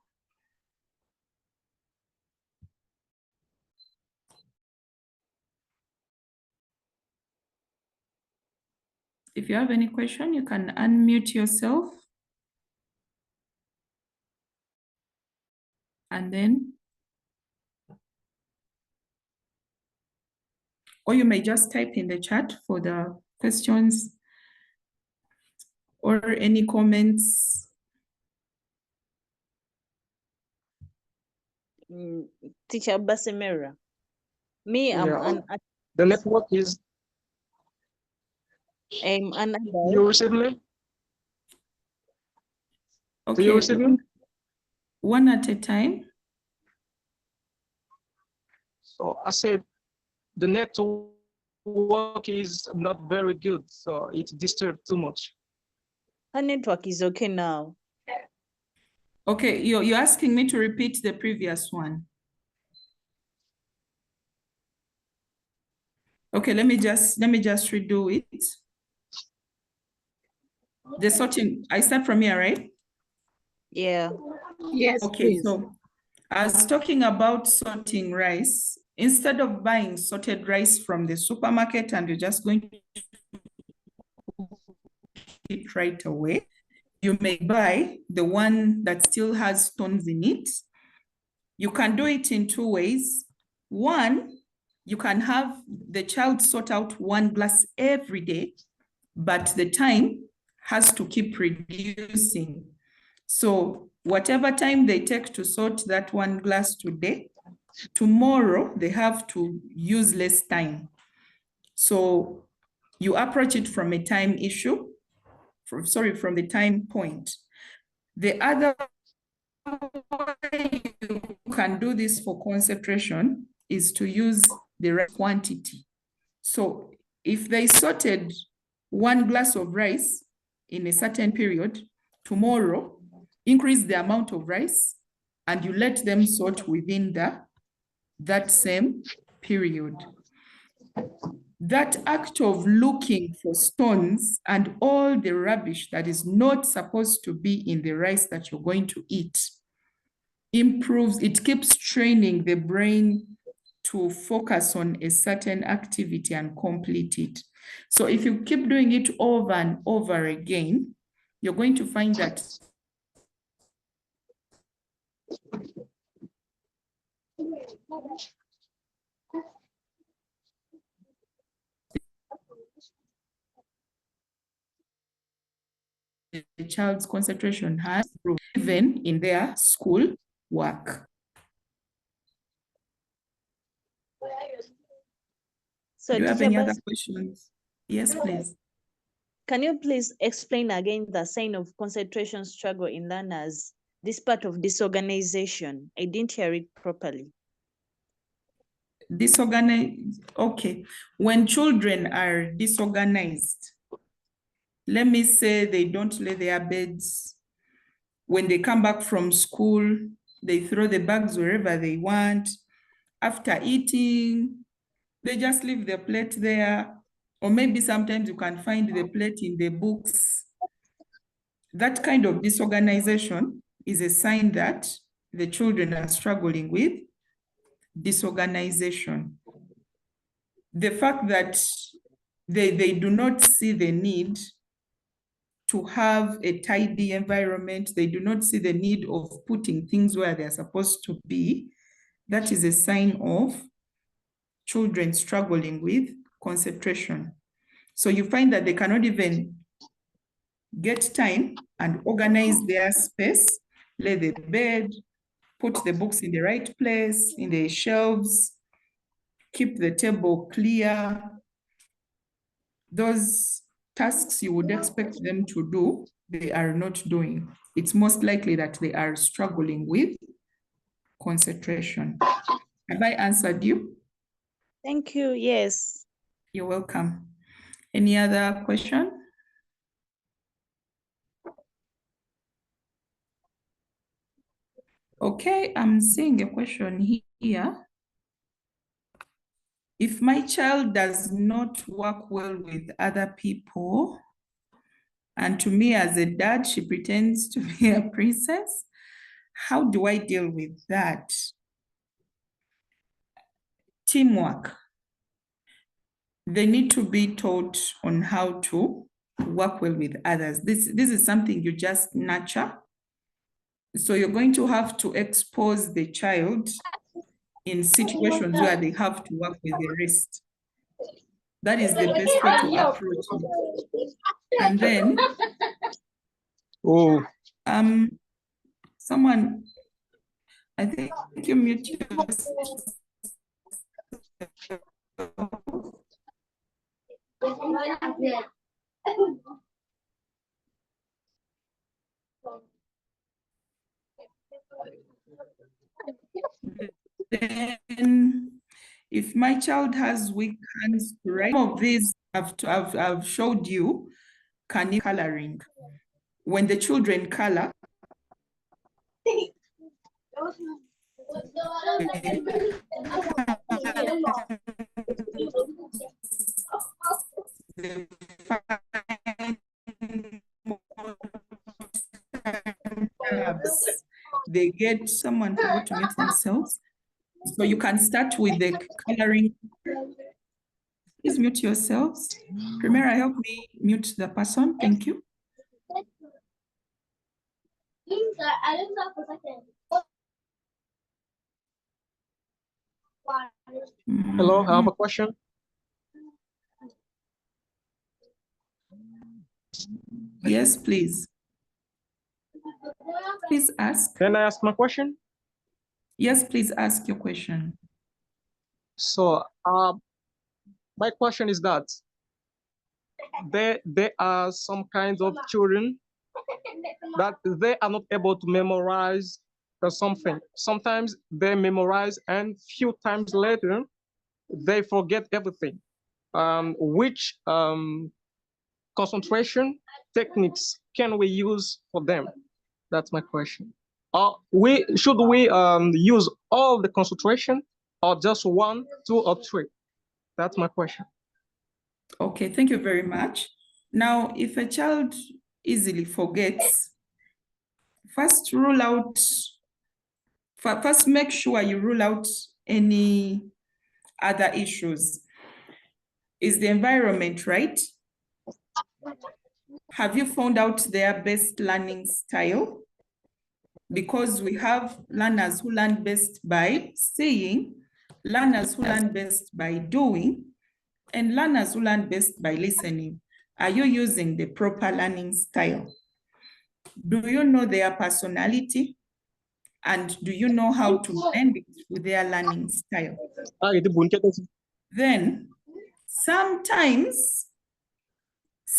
Speaker 1: If you have any question, you can unmute yourself. And then, or you may just type in the chat for the questions or any comments.
Speaker 5: Teacher Basemera. Me, I'm
Speaker 8: Yeah.
Speaker 5: an
Speaker 8: The network is,
Speaker 5: I'm an adult.
Speaker 8: you receive me? Do you
Speaker 1: Okay,
Speaker 8: receive me?
Speaker 1: one at a time.
Speaker 8: So I said the network is not very good, so it disturbs too much.
Speaker 5: Her network is okay now.
Speaker 1: Okay, you're asking me to repeat the previous one. Okay, let me just redo it. The sorting, I start from here, right?
Speaker 5: Yeah.
Speaker 4: Yes,
Speaker 1: Okay,
Speaker 4: please.
Speaker 1: so I was talking about sorting rice. Instead of buying sorted rice from the supermarket and you're just going to it right away, you may buy the one that still has stones in it. You can do it in two ways. One, you can have the child sort out one glass every day, but the time has to keep reducing. So whatever time they take to sort that one glass today, tomorrow they have to use less time. So you approach it from a time issue, from the time point. The other way you can do this for concentration is to use the rice quantity. So if they sorted one glass of rice in a certain period, tomorrow, increase the amount of rice and you let them sort within that same period. That act of looking for stones and all the rubbish that is not supposed to be in the rice that you're going to eat improves, it keeps training the brain to focus on a certain activity and complete it. So if you keep doing it over and over again, you're going to find that the child's concentration has improved, even in their school work.
Speaker 5: So
Speaker 1: Do you have
Speaker 5: Teacher
Speaker 1: any other
Speaker 5: Bas,
Speaker 1: questions? Yes, please.
Speaker 5: can you please explain again the sign of concentration struggle in learners, this part of disorganization? I didn't hear it properly.
Speaker 1: Disorganized, okay. When children are disorganized, let me say they don't lay their beds. When they come back from school, they throw the bags wherever they want. After eating, they just leave the plate there. Or maybe sometimes you can find the plate in the books. That kind of disorganization is a sign that the children are struggling with disorganization. The fact that they do not see the need to have a tidy environment, they do not see the need of putting things where they're supposed to be, that is a sign of children struggling with concentration. So you find that they cannot even get time and organize their space, lay the bed, put the books in the right place, in the shelves, keep the table clear. Those tasks you would expect them to do, they are not doing. It's most likely that they are struggling with concentration. Have I answered you?
Speaker 5: Thank you. Yes.
Speaker 1: You're welcome. Any other question? Okay, I'm seeing a question here. If my child does not work well with other people And to me as a dad, she pretends to be a princess. How do I deal with that? Teamwork. They need to be taught on how to work well with others. This is something you just nurture. So you're going to have to expose the child in situations where they have to work with the rest. That is the best way to approach it. And then, someone, I think you mute yourself. Then, if my child has weak hands to write, some of these I've showed you, coloring. When the children color, they get someone forgot to mute themselves. So you can start with the coloring. Please mute yourselves. Primera, help me mute the person. Thank you.
Speaker 8: Hello, I have a question.
Speaker 1: Yes, please. Please ask.
Speaker 8: Can I ask my question?
Speaker 1: Yes, please ask your question.
Speaker 8: So, my question is that there are some kinds of children that they are not able to memorize something. Sometimes they memorize and few times later, they forget everything. Which concentration techniques can we use for them? That's my question. Should we use all the concentration or just 1, 2, or 3? That's my question.
Speaker 1: Okay, thank you very much. Now, if a child easily forgets, first make sure you rule out any other issues. Is the environment right? Have you found out their best learning style? Because we have learners who learn best by saying, learners who learn best by doing, and learners who learn best by listening. Are you using the proper learning style? Do you know their personality? And do you know how to blend it with their learning style? Then sometimes,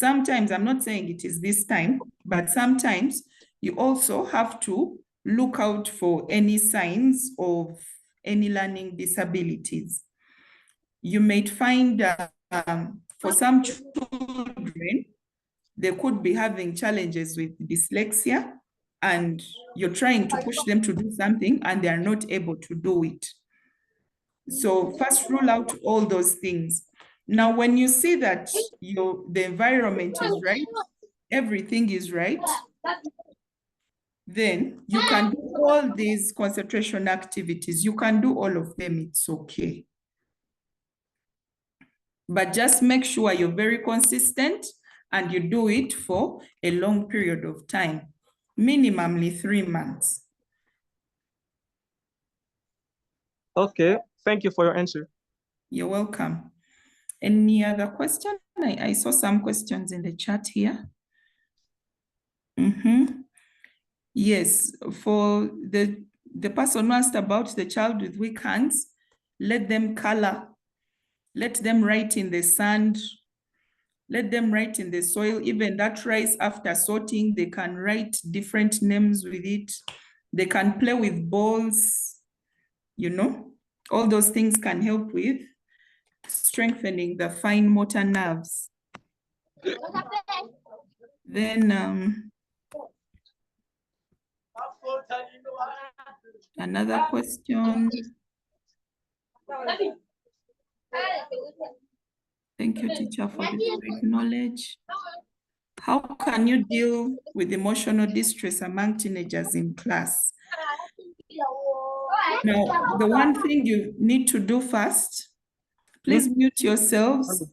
Speaker 1: I'm not saying it is this time, but sometimes you also have to look out for any signs of any learning disabilities. You may find for some children, they could be having challenges with dyslexia, and you're trying to push them to do something and they are not able to do it. So first rule out all those things. Now, when you see that the environment is right, everything is right, then you can do all these concentration activities. You can do all of them, it's okay. But just make sure you're very consistent and you do it for a long period of time, minimally 3 months.
Speaker 8: Okay, thank you for your answer.
Speaker 1: You're welcome. Any other question? I saw some questions in the chat here. Yes, for the person who asked about the child with weak hands, let them color, let them write in the sand, let them write in the soil. Even that rice, after sorting, they can write different names with it. They can play with balls, you know, all those things can help with strengthening the fine motor nerves. Then another question. Thank you, teacher, for the great knowledge. How can you deal with emotional distress among teenagers in class? Now, the one thing you need to do first, please mute yourselves.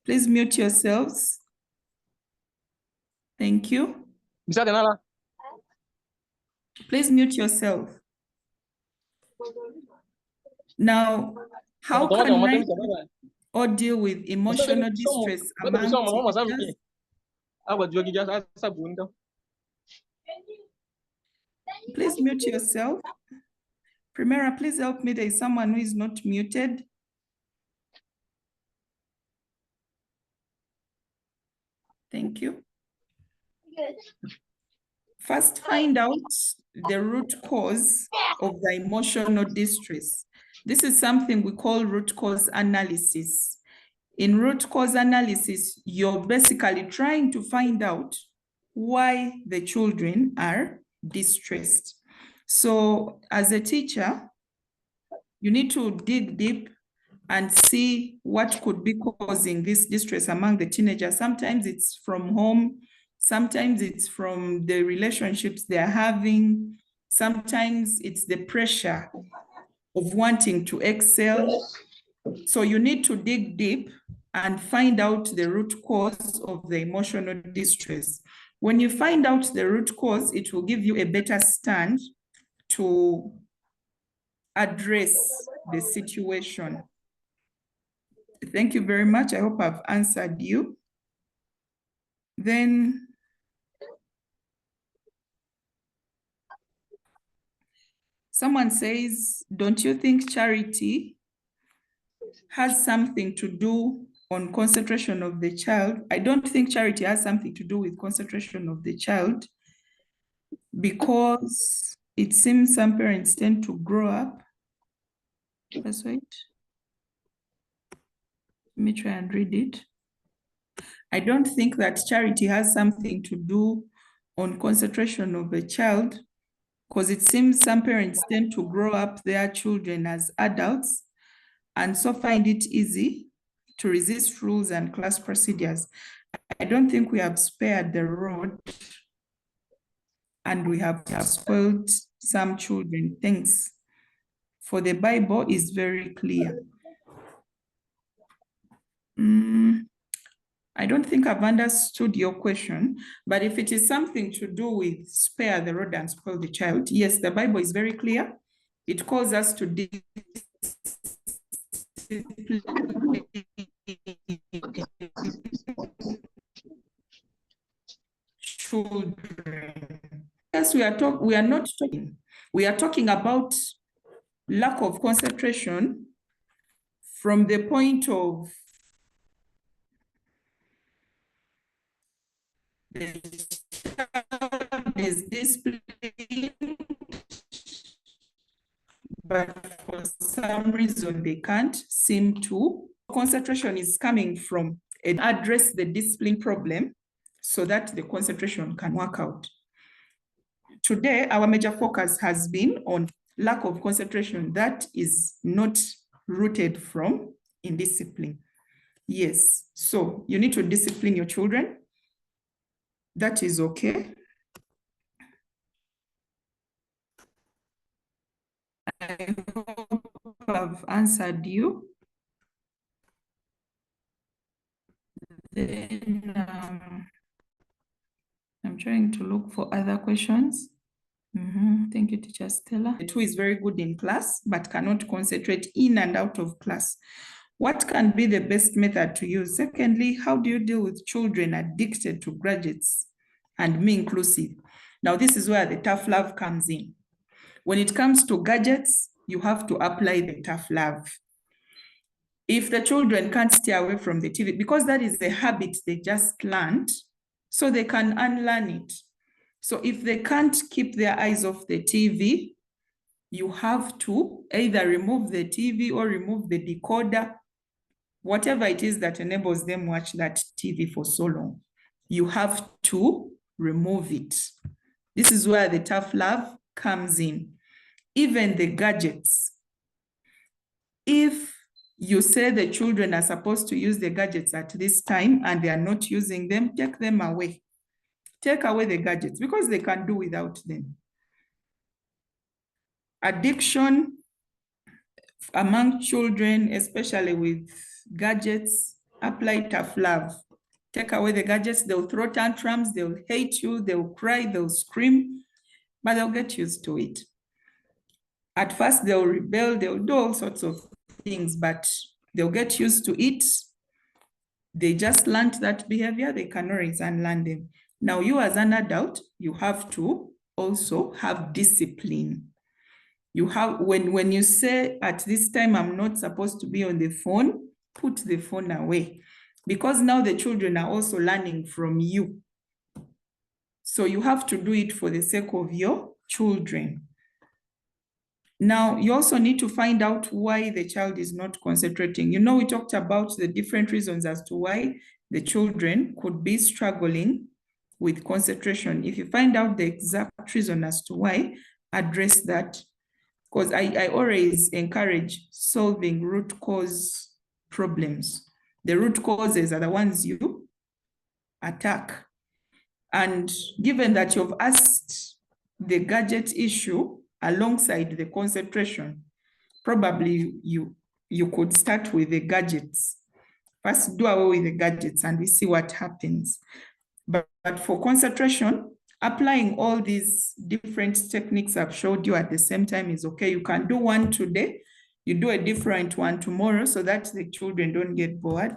Speaker 1: Please mute yourselves. Thank you.
Speaker 8: Bisa de nada.
Speaker 1: Please mute yourself. Now, how
Speaker 8: Toma,
Speaker 1: can
Speaker 8: toma,
Speaker 1: I
Speaker 8: toma,
Speaker 1: or deal with emotional distress among teenagers?
Speaker 8: Água de jogo já essa bunda.
Speaker 1: Please mute yourself. Primera, please help me. There is someone who is not muted. Thank you. First, find out the root cause of the emotional distress. This is something we call root cause analysis. In root cause analysis, you're basically trying to find out why the children are distressed. So as a teacher, you need to dig deep and see what could be causing this distress among the teenagers. Sometimes it's from home, sometimes it's from the relationships they're having, sometimes it's the pressure of wanting to excel. So you need to dig deep and find out the root cause of the emotional distress. When you find out the root cause, it will give you a better stand to address the situation. Thank you very much. I hope I've answered you. Then someone says, don't you think charity has something to do on concentration of the child? I don't think charity has something to do with concentration of the child, because it seems some parents tend to grow up. Let's wait. Let me try and read it. I don't think that charity has something to do on concentration of a child, because it seems some parents tend to grow up their children as adults and so find it easy to resist rules and class procedures. I don't think we have spared the rod and we have spoiled some children. Thanks. For the Bible is very clear. I don't think I've understood your question, but if it is something to do with spare the rod and spoil the child, yes, the Bible is very clear. It calls us to discipline children. Yes, we are not talking. We are talking about lack of concentration from the point of the child is disciplined, but for some reason they can't seem to. Concentration is coming from address the discipline problem so that the concentration can work out. Today, our major focus has been on lack of concentration that is not rooted from indiscipline. Yes, so you need to discipline your children. That is okay. I hope I've answered you. Then I'm trying to look for other questions. Thank you, Teacher Stella. Who is very good in class, but cannot concentrate in and out of class. What can be the best method to use? Secondly, how do you deal with children addicted to gadgets, and me inclusive? Now, this is where the tough love comes in. When it comes to gadgets, you have to apply the tough love. If the children can't stay away from the TV, because that is the habit they just learned, so they can unlearn it. So if they can't keep their eyes off the TV, you have to either remove the TV or remove the decoder, whatever it is that enables them watch that TV for so long. You have to remove it. This is where the tough love comes in. Even the gadgets. If you say the children are supposed to use the gadgets at this time and they are not using them, take them away. Take away the gadgets because they can do without them. Addiction among children, especially with gadgets, apply tough love. Take away the gadgets, they'll throw tantrums, they'll hate you, they'll cry, they'll scream, but they'll get used to it. At first, they'll rebel, they'll do all sorts of things, but they'll get used to it. They just learned that behavior, they can always unlearn them. Now, you as an adult, you have to also have discipline. You have, when you say at this time, I'm not supposed to be on the phone, put the phone away. Because now the children are also learning from you. So you have to do it for the sake of your children. Now, you also need to find out why the child is not concentrating. You know, we talked about the different reasons as to why the children could be struggling with concentration. If you find out the exact reason as to why, address that. Because I always encourage solving root cause problems. The root causes are the ones you attack. And given that you've asked the gadget issue alongside the concentration, probably you could start with the gadgets. First, do away with the gadgets and we see what happens. But for concentration, applying all these different techniques I've showed you at the same time is okay. You can do one today, you do a different one tomorrow so that the children don't get bored.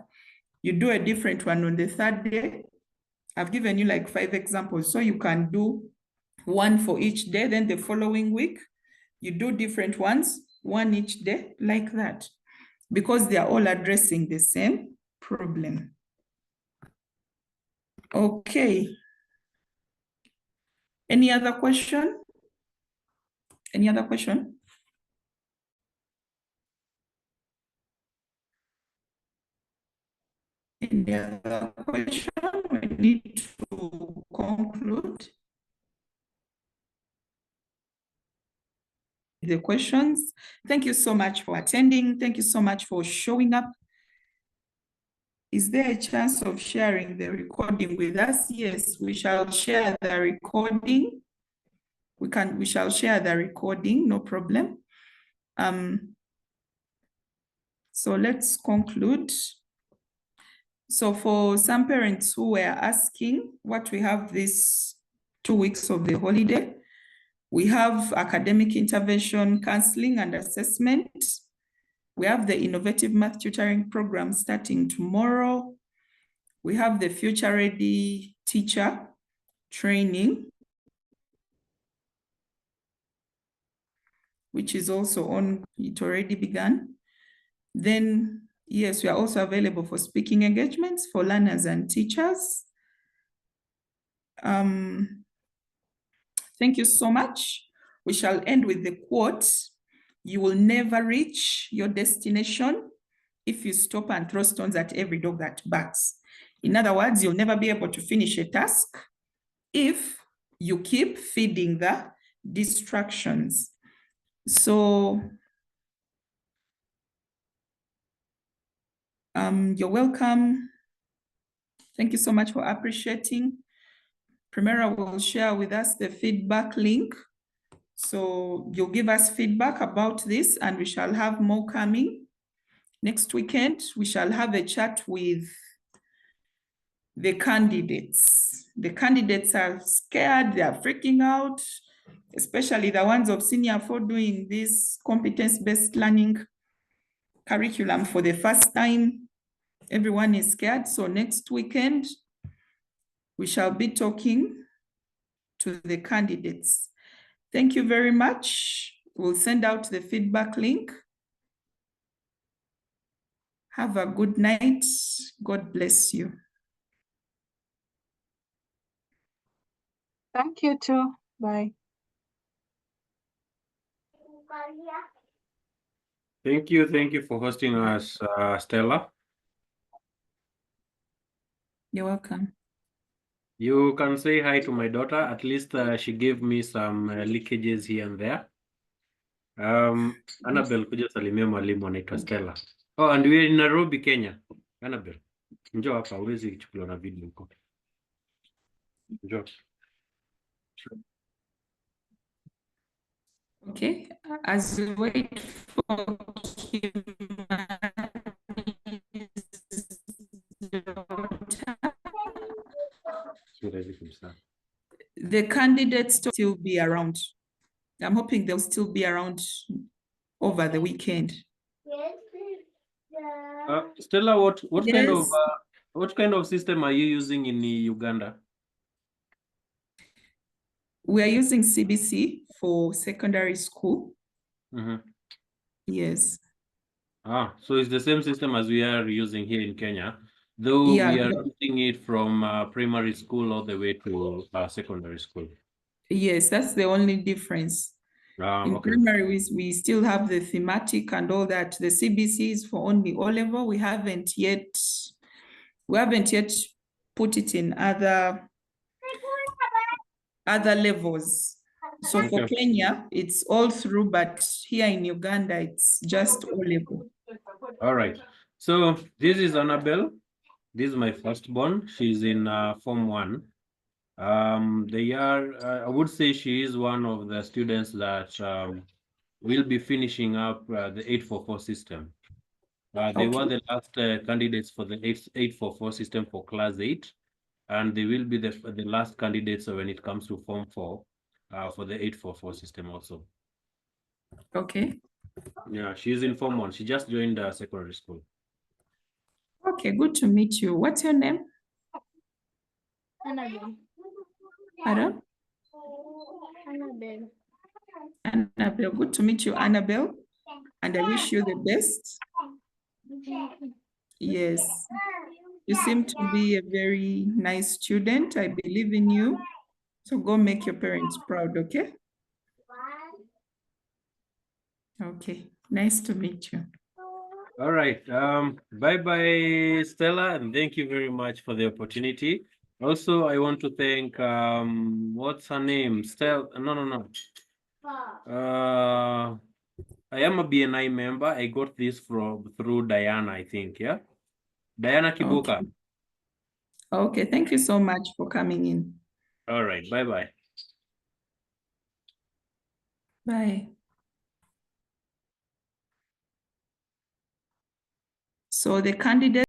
Speaker 1: You do a different one on the third day. I've given you like 5 examples. So you can do one for each day, then the following week, you do different ones, one each day, like that, because they are all addressing the same problem. Okay. Any other question? Any other question? Any other question? We need to conclude the questions. Thank you so much for attending. Thank you so much for showing up. Is there a chance of sharing the recording with us? Yes, we shall share the recording. We shall share the recording, no problem. So let's conclude. So for some parents who were asking what we have this 2 weeks of the holiday, we have academic intervention, counseling and assessment. We have the innovative math tutoring program starting tomorrow. We have the future ready teacher training, which is also on, it already began. Then, yes, we are also available for speaking engagements for learners and teachers. Thank you so much. We shall end with the quote: "You will never reach your destination if you stop and throw stones at every dog that barks." In other words, you'll never be able to finish a task if you keep feeding the distractions. So, you're welcome. Thank you so much for appreciating. Primera will share with us the feedback link. So you'll give us feedback about this and we shall have more coming. Next weekend, we shall have a chat with the candidates. The candidates are scared, they are freaking out, especially the ones of Senior 4 doing this competence-based learning curriculum for the first time. Everyone is scared. So next weekend, we shall be talking to the candidates. Thank you very much. We'll send out the feedback link. Have a good night. God bless you.
Speaker 4: Thank you too. Bye.
Speaker 2: Thank you for hosting us, Stella.
Speaker 1: You're welcome.
Speaker 2: You can say hi to my daughter. At least she gave me some leakages here and there. Annabelle, kuja salimia mwalimu anaitwa Stella. Oh, and we're in Nairobi, Kenya. Annabelle, njoo hapa uwezi kuchukuliwa na video huko. Njoo.
Speaker 1: Okay, as we wait for the candidates to still be around. I'm hoping they'll still be around over the weekend.
Speaker 2: Stella, what
Speaker 1: Yes.
Speaker 2: kind of system are you using in Uganda?
Speaker 1: We are using CBC for secondary school. Yes.
Speaker 2: So it's the same system as we are using here in Kenya, though
Speaker 1: Yeah,
Speaker 2: we are using it from primary school all the way to secondary school.
Speaker 1: Yes, that's the only difference. In
Speaker 2: Okay.
Speaker 1: primary, we still have the thematic and all that. The CBC is for only O level. We haven't yet put it in other levels. So for Kenya, it's all through, but here in Uganda, it's just O level.
Speaker 2: All right. So this is Annabelle. This is my firstborn. She's in Form 1. I would say she is one of the students that will be finishing up the 844 system. They were the last candidates for the 844 system for class 8, and they will be the last candidates when it comes to Form 4 for the 844 system also.
Speaker 1: Okay.
Speaker 2: Yeah, she's in Form 1. She just joined secondary school.
Speaker 1: Okay, good to meet you. What's your name?
Speaker 6: Annabelle.
Speaker 1: Pardon?
Speaker 6: Annabelle.
Speaker 1: Annabelle. Good to meet you, Annabelle. And I wish you the best. Yes. You seem to be a very nice student. I believe in you. So go make your parents proud, okay? Okay. Nice to meet you.
Speaker 2: All right. Bye-bye, Stella, and thank you very much for the opportunity. Also, I want to thank, what's her name? Stella, no. I am a BNI member. I got this through Diana, I think, yeah? Diana Kibuka.
Speaker 1: Okay, thank you so much for coming in.
Speaker 2: All right, bye-bye.
Speaker 1: Bye. So the candidate